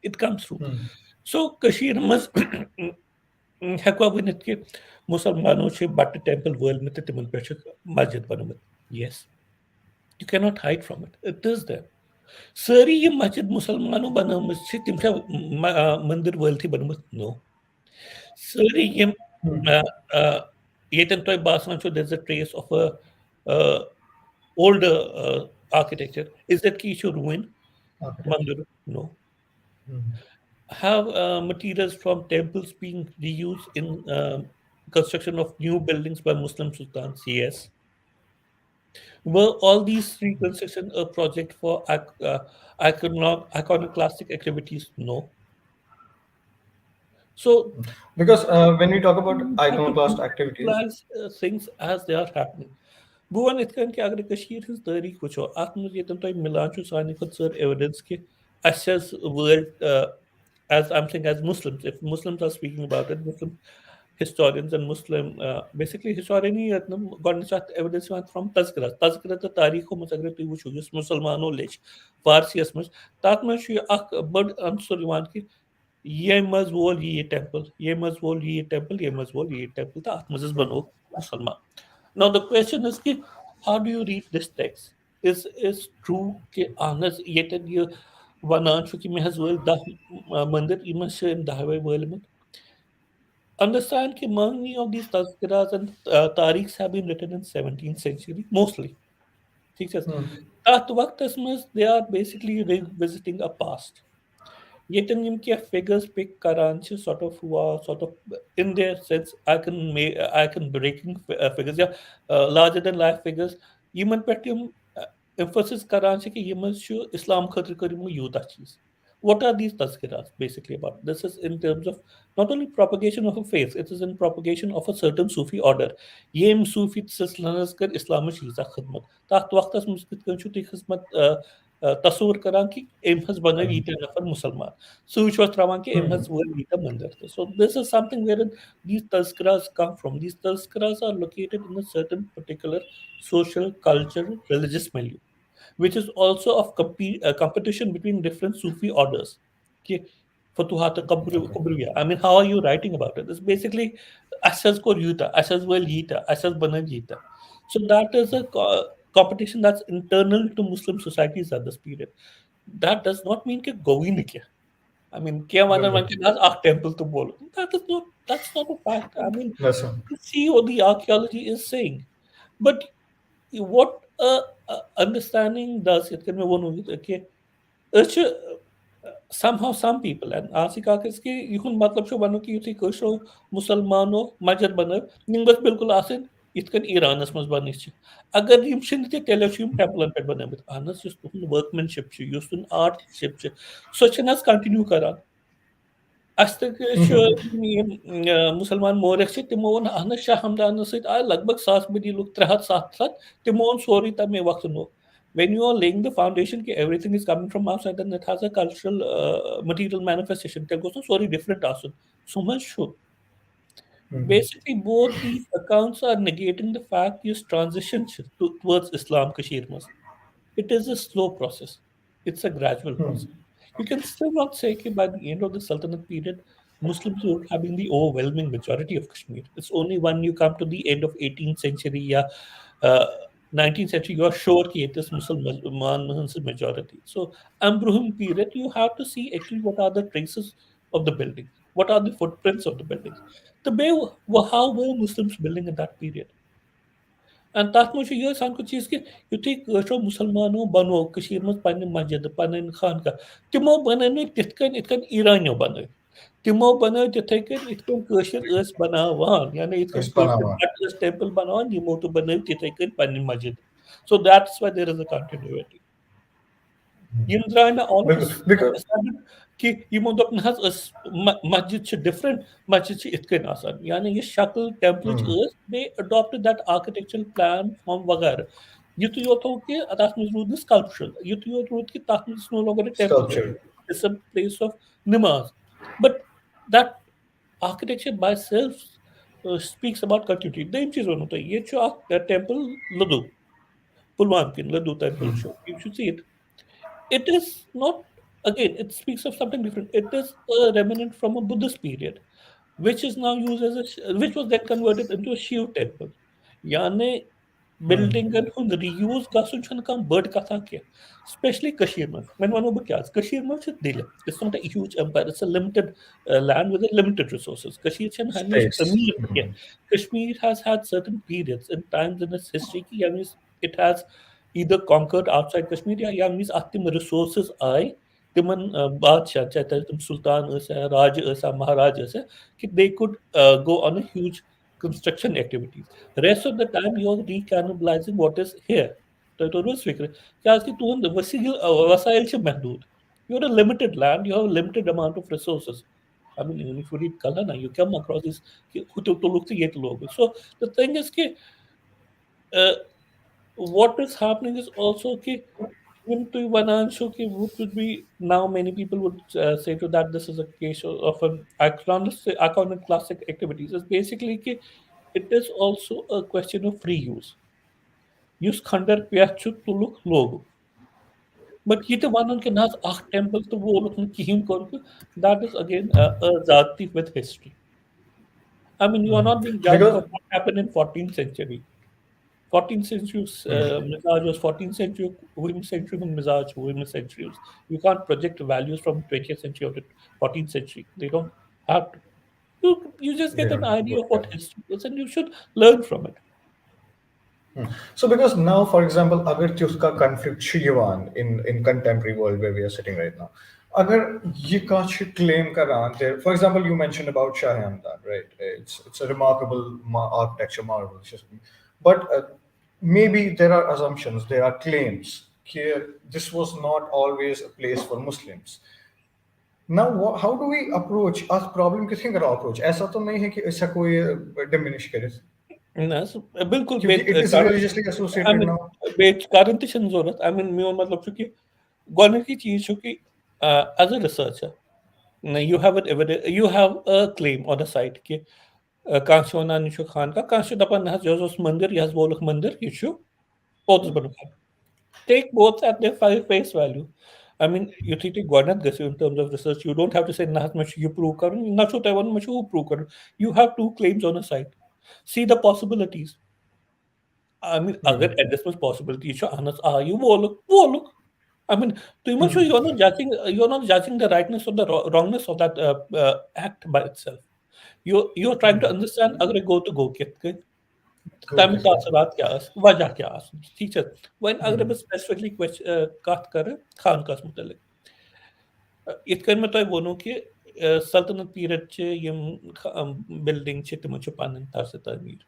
It comes through. So Kashmir must hekwa wnit ke Musalmano che but temple world mit timan pesh masjid banamit. Yes. You cannot hide from it. It is there. Sari ye masjid Musalmano banamit che timsha mandir world thi banamit. No. Sari ye yetan toy basna cho there's a trace of a older architecture. Is that ki issue ruin Architecture. mandir? No. Have materials from temples being reused in construction of new buildings by Muslim sultans? Yes. Were all these reconstruction a project for iconoclastic activities? No. So Because when we talk about you have to iconoclast activities, contextualize things as they are happening. Bhuvan itkan ki agar Kashmir his tariq kuch ho, at mujhe yetan toy milan chu sani khud sir evidence ki as world as I'm saying as Muslims, if Muslims are speaking about it, Muslim historians and Muslim basically historian he goodness evidence from tazkira the tarikh ko musagra tu wuchu yus musulmano lech farsi asmus tat ma shu ak bad ansur iwan ki ye maz wol ye temple ye maz wol ye temple ye maz wol ye temple ta atmazis bano musulman. Now the question is ki how do you read this text? Is true कि आनस ये तक ये वनान शु कि मैं हज़वल दा मंदिर इमन से दावे वर्ल्ड. Understand कि many of these tazkiras and tarikhs have been written in 17th century mostly. ठीक है. तात वक्त इसमें they are basically revisiting a past. Yeten yim ki figures pick karan sort of sort of in their sense I can breaking figures, yeah, larger than life figures. Yiman pet emphasis karan ki yiman shu Islam khatri karimu yuta cheese. What are these tazkiras basically about? This is in terms of not only propagation of a faith, it is in propagation of a certain Sufi order. Yem Sufi tsaslanas kar Islamic shiza khidmat. Taht waqtas muskit kan shu ti khidmat tasawwur karan ki em has banav ite nafar Musalman. So which was Travanki Hmm. Emma's were Vita Mandir. So this is something wherein these tazkiras come from. These tazkiras are located in a certain particular social, cultural, religious milieu, which is also of competition between different Sufi orders. Okay. Fatuhat Okay. Kubriya. I mean, how are you writing about it? It's basically Asas Kor Yuta, Asas Well Yita, Asas Bana Yita. So that is a competition that's internal to Muslim societies at this period. That does not mean कि गोवी नहीं किया. I mean, क्या माना बिल्कुल. man के पास temple to bolo. That's not a fact. I mean, That's it. you see what the archaeology is saying. But what understanding does it can be one of okay. Somehow some people and आसिका किसके युखन मतलब show बनो कि युथी कशो मुसलमानो मजर बनो निंगस बिल्कुल आसिन इतकन ईरानस मज बनिश अगर यम छिन ते टेल छ यम टेम्पलन पे बनमित अनस युस तुन वर्कमैनशिप छ युस तुन आर्टशिप छ सो छनस कंटिन्यू करन अस्तक छ मुसलमान मोरख छ तिमो वन अहन शाह हमदान सहित आय लगभग 7 बदी लुक 300 तिमो वन सोरी तमे वक्त no when you are laying the foundation कि everything is coming from outside, then it has a cultural material manifestation. There goes sorry different asun. So much sure. Basically, both these accounts are negating the fact you transition towards Islam Kashmir Mas. It is a slow process. It's a gradual process. You can still not say that by the end of the Sultanate period, Muslims were having the overwhelming majority of Kashmir. It's only when you come to the end of 18th century, yeah, uh, 19th century, you are sure that it is Muslims majority. So, Ambruhim period, you have to see actually what are the traces of the buildings, what are the footprints of the buildings. How were Muslims building in that period? And that much ये सान कुछ चीज के युति कशो मुसलमानो बनो कशीर में पन्ने मस्जिद पन्ने खानका तिमो बने तिथकन इतकन ईरानियो बने तिमो बने तिथकन इतकन कशीर अस बनावान यानी इतकन It's कशीर Panama. अस टेंपल बनावान यमो तो बने तिथकन पन्ने मस्जिद. So that's why there is a continuity. Yim draina all of बिल्कुल. us Because started कि यमो दोपन हस अस मस्जिद छ different मस्जिद छ इतकन आसान यानी ये शक्ल temple us they adopted that architectural plan from वगैरह युत योत हो कि अदास में रूद sculptural युत योत रूद कि ताक में no longer a temple, sculpture. it's a place of namaz, but that architecture by itself speaks about continuity. Them चीज होना चाहिए ये जो temple लदू पुलवान किन लदू temple show you should see it. It is not, again, it speaks of something different. It is a remnant from a Buddhist period, which is now used as which was then converted into a Shiv temple. Yani building and hun reuse gasun chan kam bird katha kya. Especially Kashmir mein. When one over kya? Kashmir mein chit dil. It's not a huge empire. It's a limited land with a limited resources. Kashmir chan hamish Space. amir kya. Kashmir has had certain periods and times in its history ki yani it has either conquered outside Kashmir या means Atif resources आए तिमन बादशाह चाहे तुम सुल्तान ऐसा राज ऐसा महाराज ऐसा कि they could go on a huge construction activities. Rest of the time you are recannibalizing what is here. तो रोज फिक्र क्या कि तू वसाइल से महदूद. You're a limited land. You have a limited amount of resources. I mean, even if you read Kalana, you come across this. तो लोग तो ये तो लोग. So the thing is कि uh, what is happening is also कि even to Vananshu, ki what would be now many people would say to that this is a case of an iconoclastic activities. Is basically कि it is also a question of free use. Use खंडर प्याचु तुलुक लोग. But ये तो one के नाज आख temple तो वो लोग किहिम कर that is again a zati with history. I mean, you are not being judged for because what happened in 14th century. 14th century Mizaj was 14th century, women's century Mizaj, women's centuries. You can't project values from 20th century or to 14th century. They don't have to. You just they get an don't idea work of that. what history is and you should learn from it. So because now, for example, agar उसका conflict छियवान in contemporary world where we are sitting right now, Agar ye kach claim karan there, for example, you mentioned about Shah Hamdan, right? It's a remarkable architecture marvel, but maybe there are assumptions, there are claims. Here, this was not always a place for Muslims. Now, how do we approach us problem? किस तरह approach? ऐसा तो नहीं है कि ऐसा कोई diminish करे, ना बिल्कुल क्योंकि it is religiously I associated mean now. बेच कारण तक जरूरत आई मीन मेरा मतलब छो कि गोने की चीज छो कि as a researcher you have an evidence, you have a claim on the site कि कांच वनान यह खान का कांच दपान यह मंदिर यह बोलक मंदिर यह पोतस बन Khan take both at their face value. I mean, you think gonet gets in terms of research. You don't have to say nah much you prove current, not so Taiwan much you prove current. You have two claims on a site. See the possibilities. I mean, other additional possibilities. You look. I mean, too much you're not judging the rightness or the wrongness of that act by itself. You're trying to understand अगर go to go के Go Tamil this way. तासरात क्या वजह क्या ठीक है वह अगर बस स्पेसिफिकली कत कर खान का मुतलिक इत कन मैं तुम वोनो कि सल्तनत पीरियड बिल्डिंग तम पन तर्ज तमीर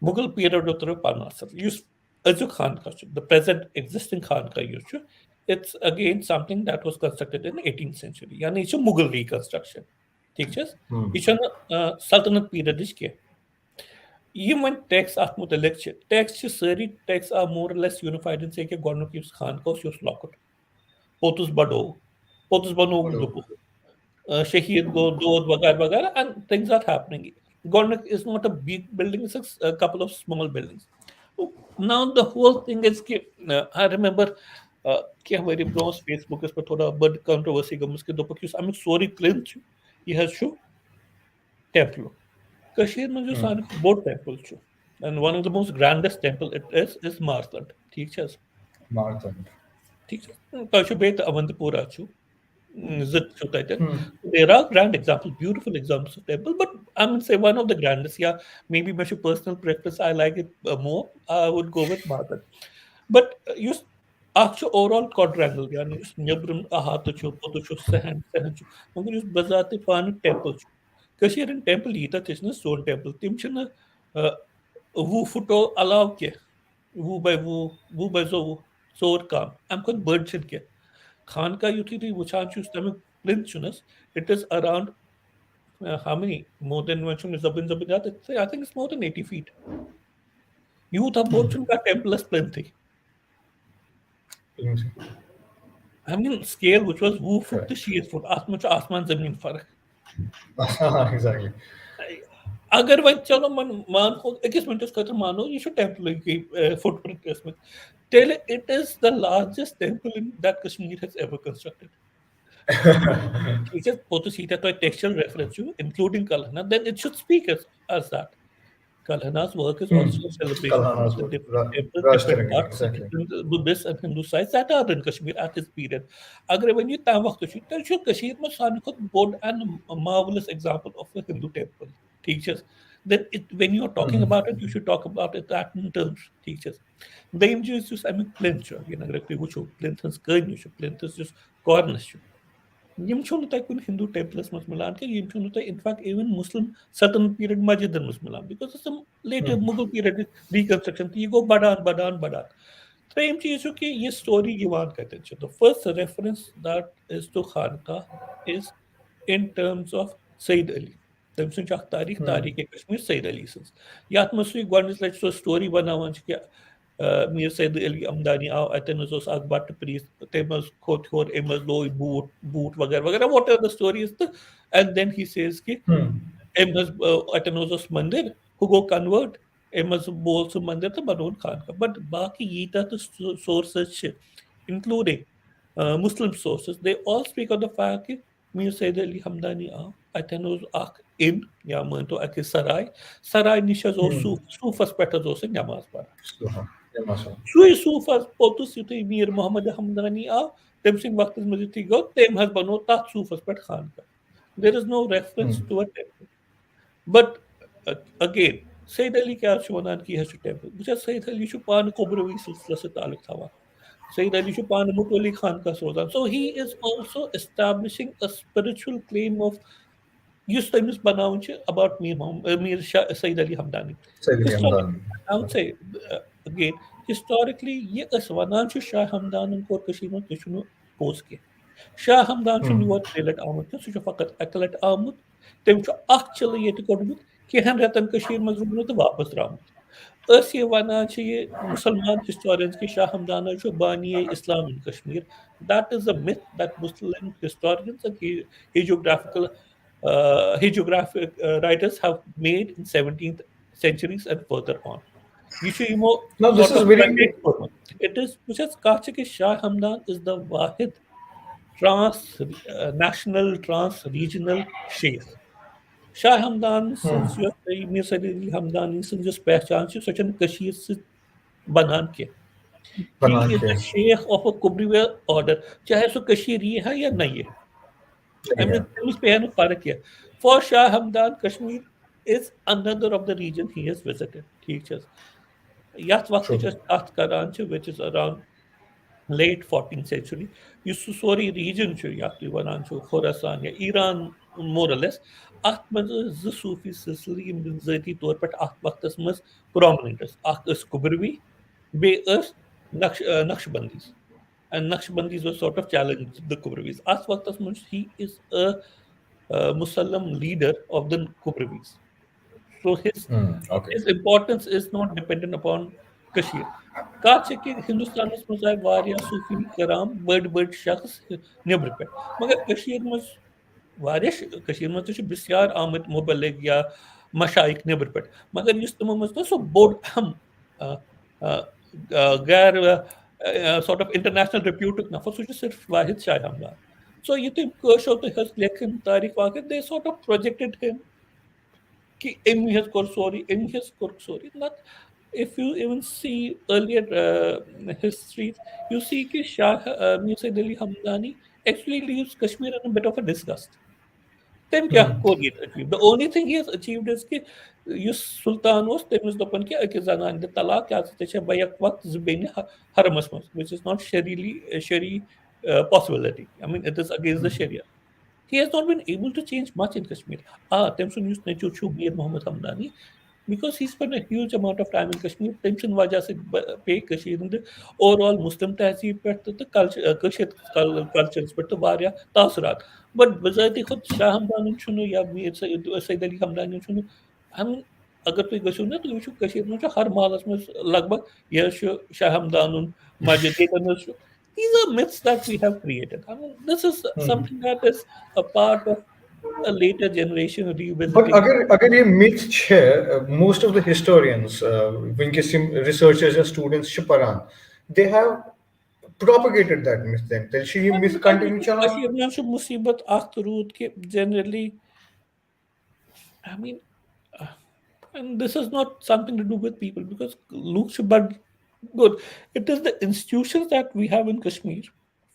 मुगल पीरियड तर पन असर अजुक खान का द प्रेजेंट एग्जिस्टिंग खान का it's again something that was constructed in the 18th century यानी यह मुगल reconstruction ठीक है यह सल्तनत पीरियड के Even texts at मुतलिक text सारी texts are more or less unified in say कि गोनुक युस खान का उस लॉकट पोतुस बनो दुपो शहीद go dod वगैरह वगैरह and things are happening. Gornik is not a big building, it's a couple of small buildings. Now the whole thing is कि I remember कि हमारी ब्रोस फेसबुक इस पर थोड़ा बड़ कंट्रोवर्सी गमस के दोपहर कि अमिक सोरी प्लेन छु यह छु टेम्पल कश्मीर में जो सारे बोर्ड टेम्पल छु and one of the most grandest temple it is Martland ठीक है Marathon. ठीक है तो छु बेत अवंतपुरा छु zit छु तैतन there are grand examples beautiful examples of temple but I mean say one of the grandest yeah maybe my personal preference I like it more I would go with Martland but yus akh overall quadrangle yani yus nebrum ahat छु potu छु sehen छु मगर yus bazat pan temple छु Kashir temple यीता ना stone temple तिम वो फुटो अलाव के वो बाय जो सोर काम अम खुद बर्ड छिन के खान का युथी थी वुचान छु तमे प्लिंथ छुनस it is around how many more than one chun zabin that I think it's more than 80 feet you था बोर chun का टेम्पलस प्लिंथ थी I mean scale which was वो फुट to शीर फुट आसमान जमीन फर्क Exactly. अगर वह चलो मान हो 21 मिनट खतर मानो ये टेम्पल की फुटप्रिंट इसमें tell it is the largest temple that Kashmir has ever constructed. It is both to see that a textual reference to, including Kalhana, then it should speak as that. Kalhana's work is also a celebration of Kalhana's the work. different temples, Raj different Tarangini, parts, exactly. different Buddhist and Hindu sites that are in Kashmir at this period. Agar when you tam waqt to then should Kashmir mein saan khud board and a marvelous example of a Hindu temple. Teachers. Then when you're talking about it, you should talk about it that in terms teachers. The image is just I mean plinth, you know, like plinth is good, plinth is just cornish. Yim chunu tay kun Hindu temples mas milan ke yim chunu tay in fact even Muslim certain period masjid mas milan because it's some later Mughal period reconstruction you go badan. Same चीज जो कि ये story गिवान कहते हैं the first reference that is to Khanka is in terms of Sayyid Ali. तम सुन तारीख तारीख Kashmir Saeed Ali sons यात मसुई गोडनिस लट सो स्टोरी बनावन कि मीर सईद अली हमदानी आव अतन अख बट प्रीस तम खोत होर एम लो बूट बूट वगैरह वगैरह whatever the story is and then he says कि एम अतन mandir who go convert M बोल सह मंदिर तो बनोन खान का बट बाकी यीता तो sources including Muslim sources, they all speak of the fact that Mir Sayyid Ali Hamdani अतन अख इन या मान तो अक सराय निश सूफस पे नमाज पढ़ा सुई सूफस पोतुस युथै मीर मोहम्मद हमदानी तम सिंह वक्त मज युथै गो तम बनो तथ सूफस पे खान का there is no reference to a temple but again Sayeed Ali क्या वन कि यह टेम्पल बहुत सईद अली पान कोबरवी सिलसिलस ताल्लुक थवान Sayyid Ali Chupan Mutwali Khan ka Sultan. So he is also establishing a spiritual claim of use times Banaunch about Mir Shah Sayyid Ali Hamdani. Sayyidi Historically, Hamdan. I would say again, historically, ye as Vananchu Shah Hamdan and Kor Kashima Kishunu post ke. Shah Hamdan should what Relat Ahmad, so Fakat Akalat Ahmad, them to actually yet Kodmut, Kihan Ratan Kashir Mazrubno the Vapas Ramut. Us ये वना चाहिए मुसलमान historians के शाह हमदाना जो बानी Islam in Kashmir. That is a myth that Muslim historians and hagiographical hagiographic writers have made in 17th centuries and further on. You should more Now this sort is of very it is because Kachake Shah Hamdan is the Wahid trans national trans regional sheikh. Shah Hamdan since your Mir Sayyid Hamdani since just पहचान से सचिन कशीर से बनान के he banan is ke. the sheikh of a Kubriya order चाहे सो कशीर ये है या नहीं है I mean उस पे है ना फर्क है for Shah Hamdan Kashmir is another of the region he has visited ठीक है याद वक्त True. just बात करान से which is around late 14th century yus sori region chu yakli wanan chu Khorasan ya Iran more or less at maz z Sufi silsile bin zati tor pat at waqtas maz prominent at is Kubrwi be is Naqshbandis and Naqshbandis were sort of challenged the Kubrwis at waqtas maz he is a Muslim leader of the Kubrwis so Okay. his importance is not dependent upon Kashmir. Kah che कि हिंदुस्तानस में जाए वारिया सूफी कराम बड़ शख्स neighbour पे मगर कशीर में वारिया कशीर में तो बिस्यार आमद मुबल्लिग या मशाइक नेबर पे मगर युस तम में तो सो बोर्ड हम गैर sort of international reputed नफर सो सिर्फ वाहिद शाह हमला so ये तो कशो तो हस लेकिन तारीख वाके they sort of projected him कि Amy has Korsori, Amy has Korsori. Not if you even see earlier histories, you see कि Shah Mirza Ali Hamdani actually leaves Kashmir in a bit of a disgust. Then क्या Korean achieved? The only thing he has achieved is कि यus Sultan was तमिस दोपन कि अके जनान दे तलाक क्या से back वक्त Zubeen Hermes मस which is not shari possibility. I mean it is against the Sharia. He has not been able to change much in Kashmir. Temsun used to choose Mir Muhammad Hamdani because he spent a huge amount of time in Kashmir. Temsun wajah se pay Kashmir in the overall Muslim tehzeeb pe the culture cultures pe to varya taassurat. But bajati khud Shah Hamdani chunu ya Mir Sayyid Ali Hamdani chunu. I mean अगर तुम गसो ना तो ये कशीर में हर मालस में लगभग यह Shah Hamdan Majid these are myths that we have created. I mean, this is something that is a part of a later generation But revisiting. अगर ये myth है, most of the historians, विनके researchers या students छ पढ़ान, they have propagated that myth then. Then she myth continue चला. Kashir में जो मुसीबत आख्तरूद के generally, I mean, uh, and this is not something to do with people because look, but good. It is the institutions that we have in Kashmir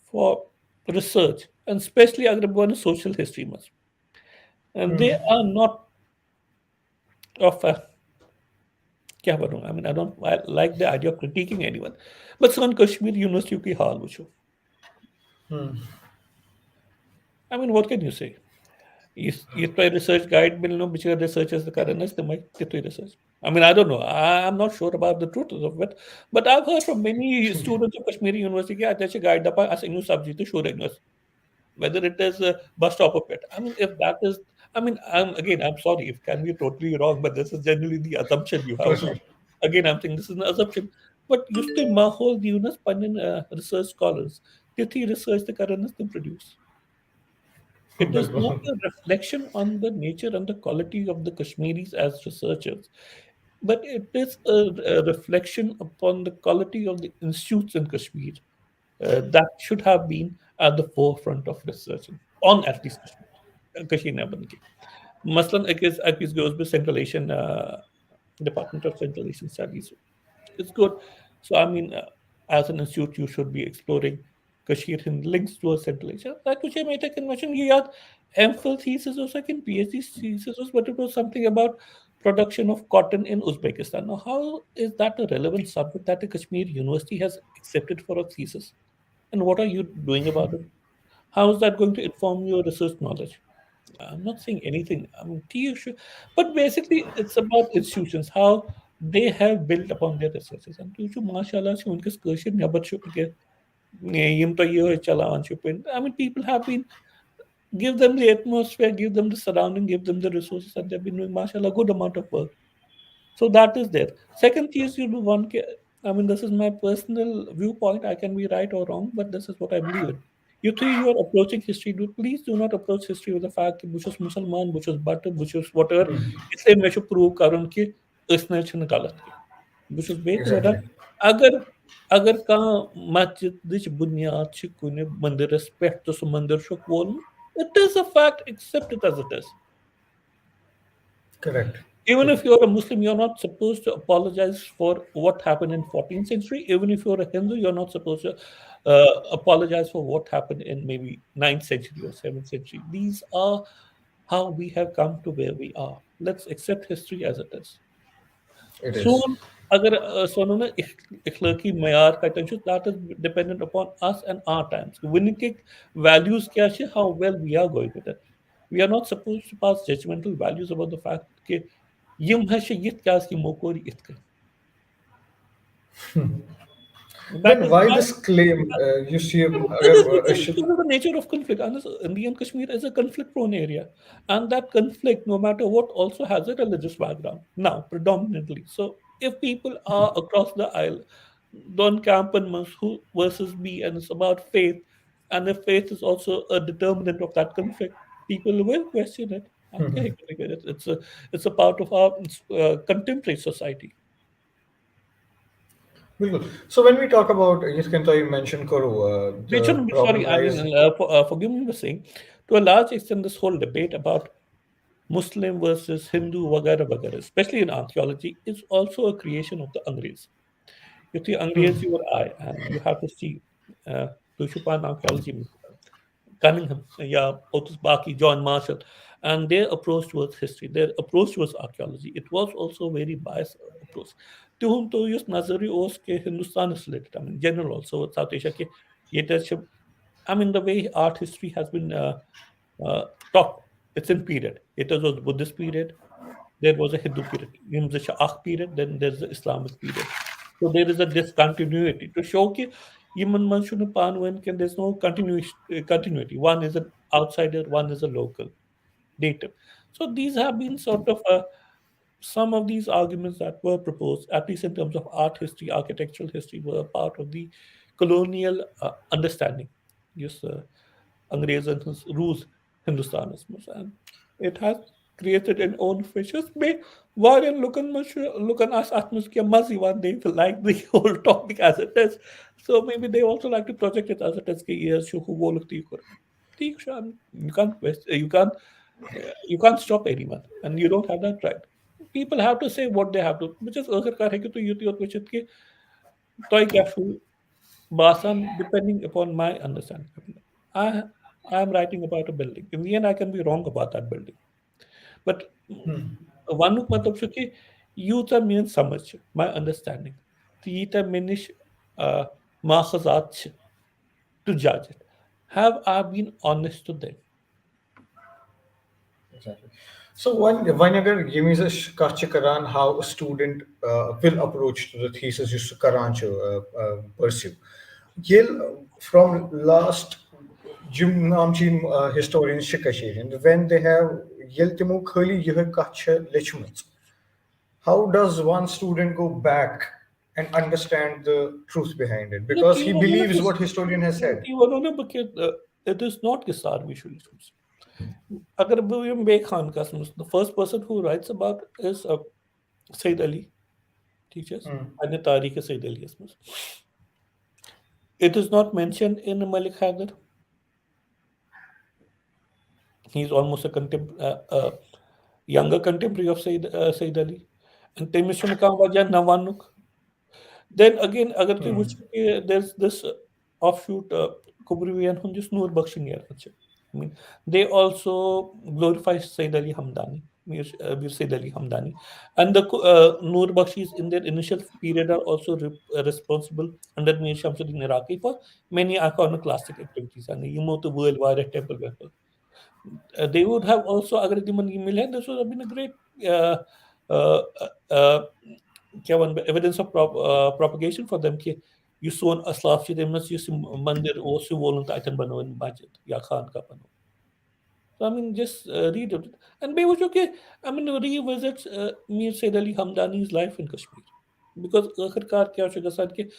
for research, and especially agar social history, and they are not of a क्या करूँ I mean I like the idea of critiquing anyone but सन Kashmir university की हाल वुचो I mean what can you say ये तो research guide मिलनो बिचारे researchers the current the might get to research I mean I don't know I'm not sure about the truth of it but I've heard from many students of Kashmiri University कि अच्छे guide दपा as a new subject to show whether it is a bus stop or pit. I mean, if that is, I mean, I'm sorry, it can be totally wrong, but this is generally the assumption you have. So, again, I'm saying this is an assumption. But used to mahol units, panin research scholars, the research the current them produce. It is not a reflection on the nature and the quality of the Kashmiris as researchers, but it is a reflection upon the quality of the institutes in Kashmir that should have been at the forefront of research on at least Kashmir na ban ke. Maslan ek goes with Central Asian Department of Central Asian Studies. It's good. So I mean, as an institute, you should be exploring Kashmir in links to a Central Asia. That which I made a convention. You had MPhil thesis or second PhD thesis, but it was something about production of cotton in Uzbekistan. Now, how is that a relevant subject that a Kashmir university has accepted for a thesis? And what are you doing about it? How is that going to inform your research knowledge? I'm not saying anything. I mean, TU should, but basically, it's about institutions, how they have built upon their researches. And to mashallah, उनके कशर नबर के यम तो ये चलावन I mean, people have been give them the atmosphere, give them the surrounding, give them the resources, and they've been doing mashallah good amount of work. So that is there. Second is you do one. I mean, this is my personal viewpoint. I can be right or wrong, but this is what I believe in. You three, you are approaching history. Please do not approach history with the fact that Bush was Muslim, Bush was butter, Bush was whatever. इसलिए मैं show prove करूँ कि इसने चुन गलत की. Bush was बेहतर होना. Exactly. अगर अगर कहाँ मस्जिद दिश बुनियाद छ कुने मंदिरस पेट तो सो मंदिर शो वोल. It is a fact. Accept it as it is. Correct. Even if you're a Muslim, you're not supposed to apologize for what happened in 14th century. Even if you're a Hindu, you're not supposed to apologize for what happened in maybe 9th century or 7th century. These are how we have come to where we are. Let's accept history as it is. It is. Soon, अगर सोनो ना इखलाकी मयार का tension that is dependent upon us and our times. Winning values क्या है, how well we are going with it. We are not supposed to pass judgmental values about the fact कि यम है यित क्या की मोकोरी इत कन. That Then is why why. this claim? You see, Because of the nature of conflict. And Indian Kashmir is a conflict-prone area, and that conflict, no matter what, also has a religious background. Now, predominantly. So, if people are across the aisle, Don Camp and who versus me, and it's about faith, and if faith is also a determinant of that conflict, people will question it. And yeah, it's a part of our contemporary society. बिल्कुल. So when we talk about, you can you mention करो We the shouldn't be problem sorry. I mean, lies. forgive me for saying, to a large extent, this whole debate about Muslim versus Hindu, वगैरह वगैरह, especially in archaeology, is also a creation of the Angrez. You see, Angrez, you or I, and you have to see, Tushupan archaeology, Cunningham, yeah, Otis Baki, John Marshall, and their approach towards history, their approach towards archaeology, it was also a very biased approach. To whom to use Nazari Os ke Hindustan is related, I mean, general also, South Asia ke, ye I mean, the way art history has been taught, it's in period. It was Buddhist period, there was a Hindu period, there was a Shah period, then there's the Islamic period. So there is a discontinuity to show that Yemen Manshun Panwan can there's no continuity. One is an outsider, one is a local native. So these have been sort of some of these arguments that were proposed, at least in terms of art history, architectural history, were part of the colonial understanding. Yes, Angrez and his rules Hindustanism. And it has created an own features. May Varian look on us atmosphere mazi one day to like the whole topic as it is. So maybe they also like to project it as it is. Yes, who will look to you. You can't you can't stop anyone, and you don't have that right. People have to say what they have to, which is आखिरकार है कि तो युति और question के तो क्या Basan, depending upon my understanding. I I am writing about a building. In the end, I can be wrong about that building. But one look matlab shu कि युता means समझ, my understanding. Tita minish माखजात to judge it. Have I been honest to them? Exactly. So when अगर ये means कच्चे करान how a student will approach to the thesis just करान pursue. ये from last Jim Namchin historians Shikashin, when they have Yeltimu Kali Yihakacha Lichmans. How does one student go back and understand the truth behind it? Look, Because he believes what historian has said. it is not Kisar we should choose. Agar William Bey Khan Kasmus, the first person who writes about is Said Ali, teachers, and the Tariq Said Ali. It is not mentioned in Malik Haider. He's almost a younger contemporary of Said Ali. And Temishun Kambaja Nawanuk. Then again, agar tu which there's this offshoot Kubriyan Hunjus Noor Bakshin. I mean, they also glorify Said Ali Hamdani. Mir Said Ali Hamdani. And the Noor Bakshis in their initial period are also responsible under Mir Shamsuddin Iraqi for many iconoclastic activities. And you know the worldwide temple temple. They would have also, अगर तिमन ये मिले, this would have been a great uh, uh, uh, क्या one evidence of propagation for them कि यु सोन असलाफ छ तमस yes मंदिर ओस woollen तन बनवन मस्जिद या खानका बनो. So I mean, just read it. And be okay, I mean, revisit Mir Said Ali Hamdani's life in Kashmir. Because आखिरकार क्या हो गया कि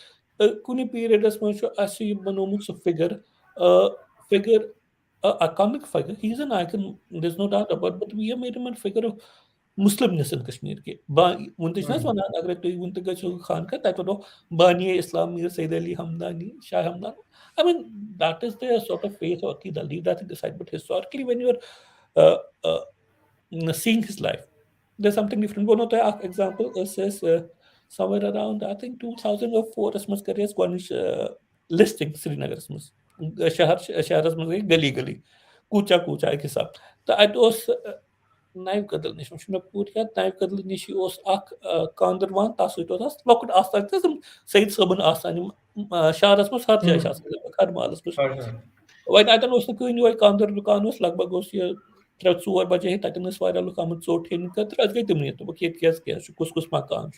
कुनी पीरियडस में जो ऐसे बनोमुत सो figure a comic figure. He's an icon, there's no doubt about it, but we have made him a figure of Muslimness in Kashmir ke. Muntajnas wana agar tu muntaga cho Khan ka that no Bani Islam Mir Said Ali Hamdani Shah Hamdan. I mean, that is their sort of faith or Aqidah, leave that aside. But historically, when you're uh, uh, seeing his life, there's something different. One of the example is somewhere around, I think, 2004 Asmas Karya's Gwanish listing Srinagar Asmas. शहर में गली गली कूचा कूचा एक हिसाब तो अत नाइव कदल निश मे पूर याद नाइव कदल निश कांदरवान तस लकुट आस्थान तम सईद सबन आस्थान शहरस मज हर जाए हर महलस मज वह अतन कहनी वह कांदर दुकान लगभग यह 3-4 बजे तन लुक आम चोट हेन खतर गई तमनी दोप ये कुस कुस मकान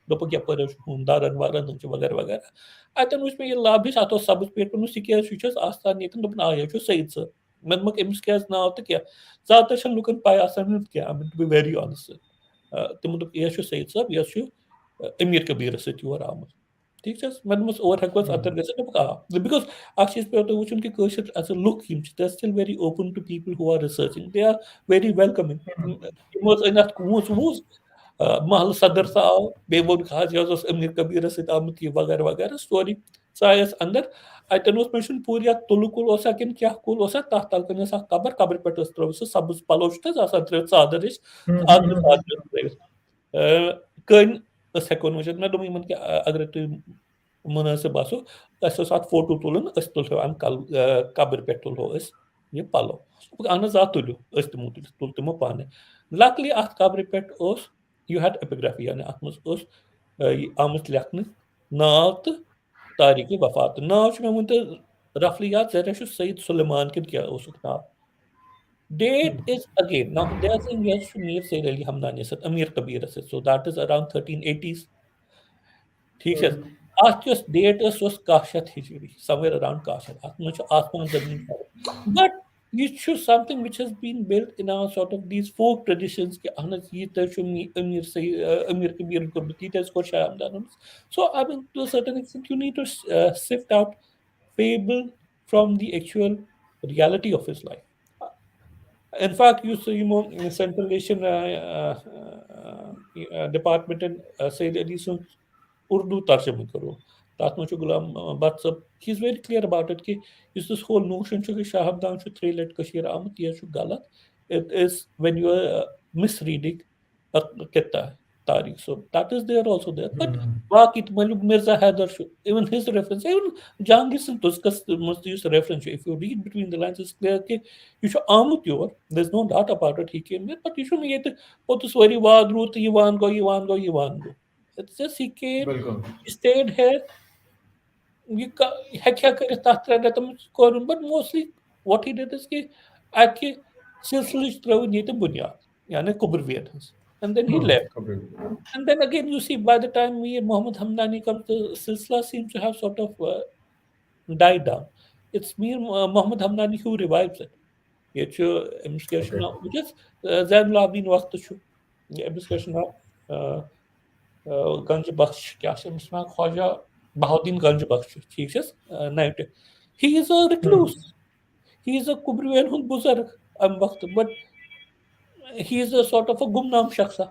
दोप यपर दारन वारन वगैरह वगैरह अतन वो मे लाभ अत सब्ज पेट यह आस्थान ये दोपन आ यह सईद सब मे दोक अमिस क्या नाव तो क्या ज्यादा लुकन पाई आसान क्या टू बी वेरी ऑनेस्ट तमो दोप यह सईद सब यह अमीर कबीर सर आमुत ठीक मे दोपस और हेको अतर गि बिकॉज अख चीज पे वो कि कशर as a look they still very open to people who are researching they are very welcoming अन कूस वूस महल सदर सा आव बे वो यह अमीर कबीर आमुत यह वगैरह वगैरह स्टोरी सायस अंदर अतन मेन पूर तुल कुल कि क्या कुल तथ तल कन कबर पे त्रो सब्ज पलो त्रो चादर कन हेको वुचित मे दोप कि अगर तुम मुनासिब आसो अत फोटो तुलन तुलो अम कबर पे तुलो यह पलो अहन आ तुलो तमो तुल तमो पाने लकली अत कबर पे यू हैड एपिग्राफी यानी अत मज आमुत लेखन नाव तो तारीख वफात नाव मे वन तो रफली याद जरा सईद सुलेमान किन क्या नाव date is again now they are saying yes Mir Syed Ali Hamdani Amir Kabir so that is around 1380s ठीक है अत डेट कह शत हिजरी समवेयर अराउंड कह शत अत मज आसमान जमीन बट यह something which has been built in our sort of these folk traditions कि अहन यह अमीर कबीर कोर्मुत यह Shah Hamdan so I mean to a certain extent you need to sift out fable from the actual reality of his life. In fact, you know, Central Asian department in Sayyid Ali Urdu tarjama karo. That much Gulam Bhatt sab, he's very clear about it. Ki, is this whole notion कि Shah Hamdan should three let Kashmir आमत यह should galat. It is when you are misreading a kitta tariq. So that is there also there. But Waqit Maluk Mirza Haidar, even his reference, even Jahangir Singh Tuskas must use a reference. If you read between the lines, it's clear कि you should Amat yor. There's no doubt about it. He came here, but you should make it. Oh, this very wad root. Yiwan go. It's just he came. He stayed here. You क्या करे तथ रतम कोरुन but mostly what he did is कि आके सिलसिले त्रुन ये बुनियाद यानी कुबरवियत and then he left and then again you see by the time me and Muhammad Hamdani come the silsila seems to have sort of died down. It's me and Muhammad Hamdani who revives it. ये जो इम्स्केशन ना मुझे ज़ैनुल आबिदीन वक्त जो ये इम्स्केशन ना गंज बख्श क्या से इसमें ख्वाजा Bahauddin Ganj Bakhsh, ठीक है, 90. He is a recluse. He is a Kubriyan hund buzarg am waqt, but he is a sort of a gumnam shakhsa.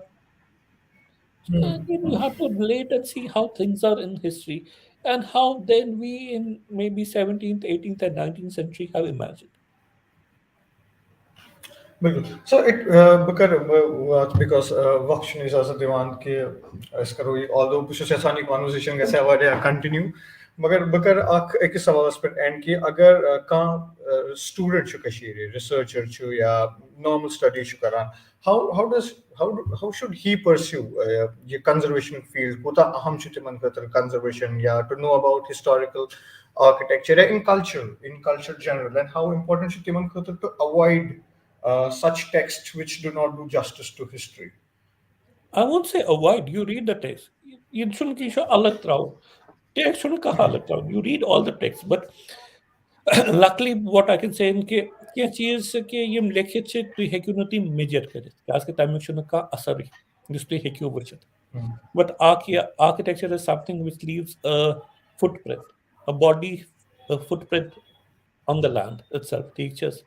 So again, you have to relate and see how things are in history and how then we in maybe 17th, 18th and 19th century have imagined. So it because वक्त नहीं जा सकते one कि अस करो although कुछ ऐसा नहीं conversation कैसे वाले continue मगर बह कर अकिस सवालस पे एंड कि अगर कह स्टूडेंट रिसर्चर या नॉर्मल स्टडी करान how does how should he pursue ये conservation field कोता अहम तिमन खतर conservation या to know about historical architecture in culture general and how important तिमन खतर to avoid such texts which do not do justice to history. I won't say avoid. You read the text. You shouldn't keep alat rao. Text shouldn't kaha alat rao. You read all the text. But luckily, what I can say in क्या चीज के यम लेखित छ तुई हेक्यू न ती major करित खास के तमिक छुन का असर जिस तुई हेक्यू वचित but architecture is something which leaves a footprint, a body, a footprint on the land itself. Teachers,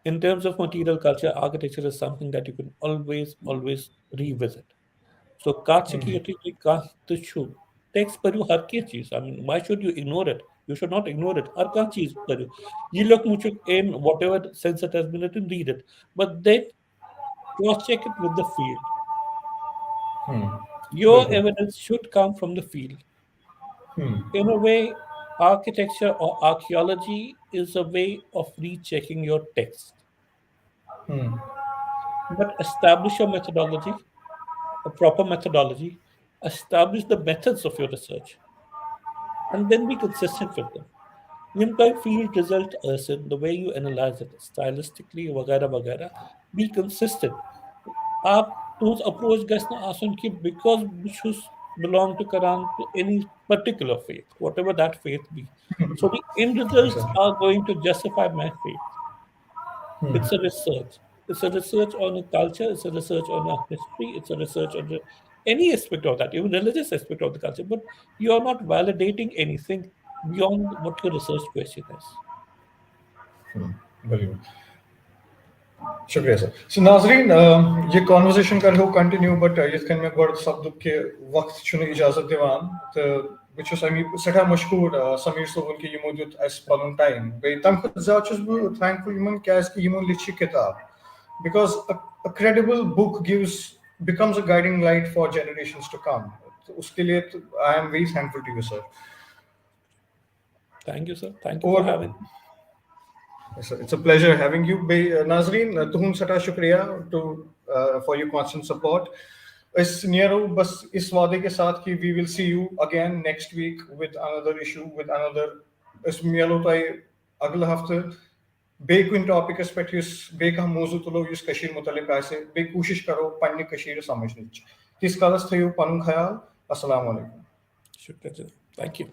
in terms of material culture, architecture is something that you can always revisit. So कांच की यति तुई कांच तो छु text पर you हर की चीज. I mean, why should you ignore it? You should not ignore it. हर कांच चीज पर यू. You look मुझे in whatever sense it has been written, read it. But then cross check it with the field. Your बिल्कुल. evidence should come from the field. In a way, architecture or archaeology is a way of rechecking your text. But establish your methodology, a proper methodology, establish the methods of your research, and then be consistent with them. You can field result as in the way you analyze it, stylistically, वगैरह वगैरह. Be consistent. आप तुझ approach gas ना आसन कि because बिशुस belong to Quran to any particular faith, whatever that faith be. So the end results are going to justify my faith. It's a research. It's a research on a culture. It's a research on a history. It's a research on any aspect of that, even religious aspect of the culture. But you are not validating anything beyond what your research question is. बिल्कुल. शुक्रिया sir. सो नाजरीन ये conversation कर हो continue but ये कन में गोड सब के वक्त छुन इजाजत दिवान तो बिचुस अमी सठा मशहूर समीर सोबन के यमो दुत अस पनुन टाइम बे तम खुद जा छुस बु थैंकफुल यमन कैस कि यमो लिखि किताब because a credible book becomes a guiding light for generations to come. तो उसके लिए I am very thankful to you sir. Thank you sir. Thank you for having me. It's a pleasure having you. Nazreen, तुम सटा शुक्रिया for your constant support. इस नियरो बस इस वादे के साथ कि we will see you again next week with another issue with another इस मियालो ताई अगला हफ्ते बे कुन टॉपिक इस पे युस बे का मौजू तुलो युस कशीर मुतल्लिक आसे बे कोशिश करो पन्ने कशीर समझने तिस कालस थयो पनुन ख्याल. अस्सलाम वालेकुम. शुक्रिया. Thank you.